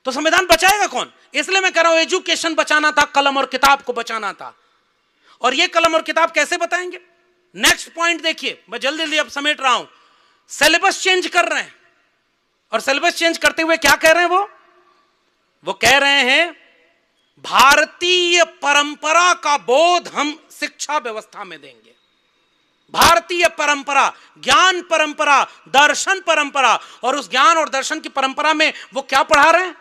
तो संविधान बचाएगा कौन? इसलिए मैं कह रहा हूं एजुकेशन बचाना था, कलम और किताब को बचाना था। और ये कलम और किताब कैसे बताएंगे? नेक्स्ट पॉइंट देखिए, मैं जल्दी जल्दी अब समेट रहा हूं। सिलेबस चेंज कर रहे हैं, और सिलेबस चेंज करते हुए क्या कह रहे हैं? वो कह रहे हैं भारतीय परंपरा का बोध हम शिक्षा व्यवस्था में देंगे। भारतीय परंपरा, ज्ञान परंपरा, दर्शन परंपरा, और उस ज्ञान और दर्शन की परंपरा में वो क्या पढ़ा रहे हैं?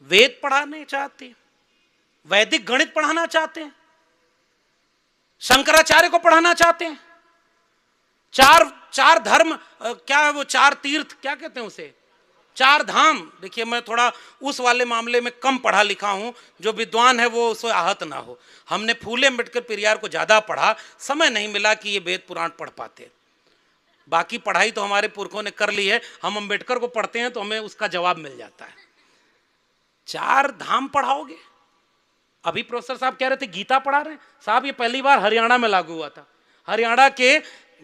वेद पढ़ाने चाहते, वैदिक गणित पढ़ाना चाहते हैं, शंकराचार्य को पढ़ाना चाहते हैं, चार धर्म, क्या है वो, चार तीर्थ, क्या कहते हैं उसे, चार धाम। देखिए मैं थोड़ा उस वाले मामले में कम पढ़ा लिखा हूं, जो विद्वान है वो उससे आहत ना हो। हमने फूले अम्बेडकर पेरियार को ज्यादा पढ़ा, समय नहीं मिला कि ये वेद पुराण पढ़ पाते। बाकी पढ़ाई तो हमारे पुरखों ने कर ली है, हम अम्बेडकर को पढ़ते हैं तो हमें उसका जवाब मिल जाता है। चार धाम पढ़ाओगे? अभी प्रोफेसर साहब कह रहे थे गीता पढ़ा रहे हैं। साहब ये पहली बार हरियाणा में लागू हुआ था। हरियाणा के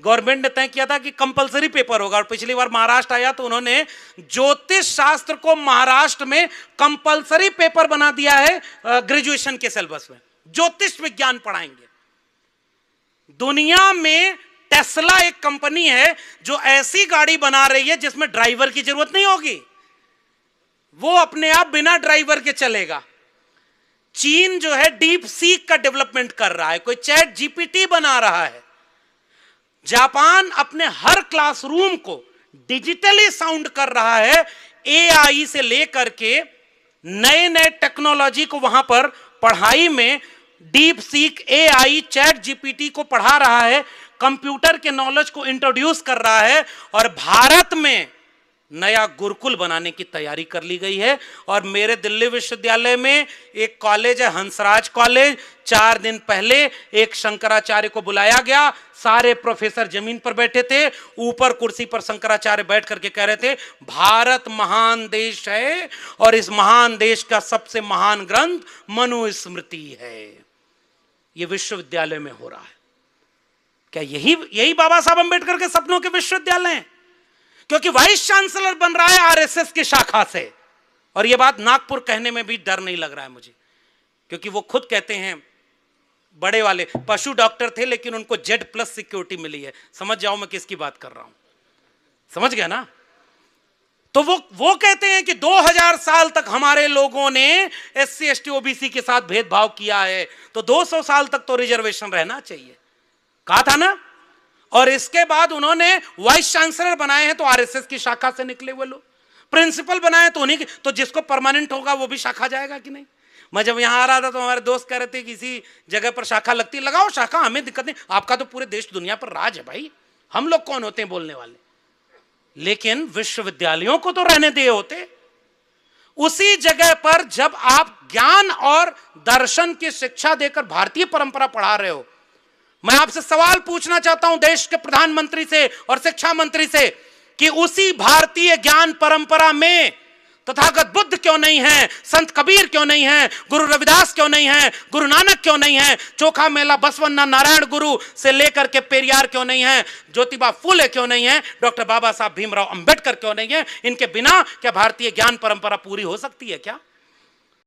गवर्नमेंट ने तय किया था कि कंपलसरी पेपर होगा, और पिछली बार महाराष्ट्र आया तो उन्होंने ज्योतिष शास्त्र को महाराष्ट्र में कंपलसरी पेपर बना दिया है। ग्रेजुएशन के सिलेबस में ज्योतिष विज्ञान पढ़ाएंगे। दुनिया में टेस्ला एक कंपनी है जो ऐसी गाड़ी बना रही है जिसमें ड्राइवर की जरूरत नहीं होगी, वो अपने आप बिना ड्राइवर के चलेगा। चीन जो है डीप सीक का डेवलपमेंट कर रहा है, कोई चैट जीपीटी बना रहा है। जापान अपने हर क्लासरूम को डिजिटली साउंड कर रहा है, एआई से लेकर के नए नए टेक्नोलॉजी को वहां पर पढ़ाई में deep seek, AI, chat GPT को पढ़ा रहा है, कंप्यूटर के नॉलेज को इंट्रोड्यूस कर रहा है। और भारत में नया गुरुकुल बनाने की तैयारी कर ली गई है। और मेरे दिल्ली विश्वविद्यालय में एक कॉलेज है, हंसराज कॉलेज, 4 दिन पहले एक शंकराचार्य को बुलाया गया। सारे प्रोफेसर जमीन पर बैठे थे, ऊपर कुर्सी पर शंकराचार्य बैठ करके कह रहे थे भारत महान देश है और इस महान देश का सबसे महान ग्रंथ मनुस्मृति है। यह विश्वविद्यालय में हो रहा है। क्या यही बाबा साहब अंबेडकर के सपनों के विश्वविद्यालय हैं? क्योंकि वाइस चांसलर बन रहा है आरएसएस की शाखा से। और यह बात नागपुर कहने में भी डर नहीं लग रहा है मुझे, क्योंकि वो खुद कहते हैं, बड़े वाले पशु डॉक्टर थे लेकिन उनको Z+ सिक्योरिटी मिली है। समझ जाओ मैं किसकी बात कर रहा हूं, समझ गया ना? तो वो कहते हैं कि 2000 साल तक हमारे लोगों ने SC ST OBC के साथ भेदभाव किया है, तो 200 साल तक तो रिजर्वेशन रहना चाहिए, कहा था ना। और इसके बाद उन्होंने वाइस चांसलर बनाए हैं तो आरएसएस की शाखा से निकले हुए लोग, प्रिंसिपल बनाए तो उन्हीं, तो जिसको परमानेंट होगा वो भी शाखा जाएगा कि नहीं? मैं जब यहां आ रहा था तो हमारे दोस्त कह रहे थे किसी जगह पर शाखा लगती, लगाओ शाखा, हमें दिक्कत नहीं, आपका तो पूरे देश दुनिया पर राज है भाई, हम लोग कौन होते हैं बोलने वाले? लेकिन विश्वविद्यालयों को तो रहने दिए होते। उसी जगह पर जब आप ज्ञान और दर्शन की शिक्षा देकर भारतीय परंपरा पढ़ा रहे हो, मैं आपसे सवाल पूछना चाहता हूं देश के प्रधानमंत्री से और शिक्षा मंत्री से कि उसी भारतीय ज्ञान परंपरा में तथागत बुद्ध क्यों नहीं है, संत कबीर क्यों नहीं है, गुरु रविदास क्यों नहीं है, गुरु नानक क्यों नहीं है, चोखा मेला बसवन्ना नारायण गुरु से लेकर के पेरियार क्यों नहीं है, ज्योतिबा फूले क्यों नहीं है, डॉक्टर बाबा साहब भीमराव अंबेडकर क्यों नहीं है? इनके बिना क्या भारतीय ज्ञान परंपरा पूरी हो सकती है क्या?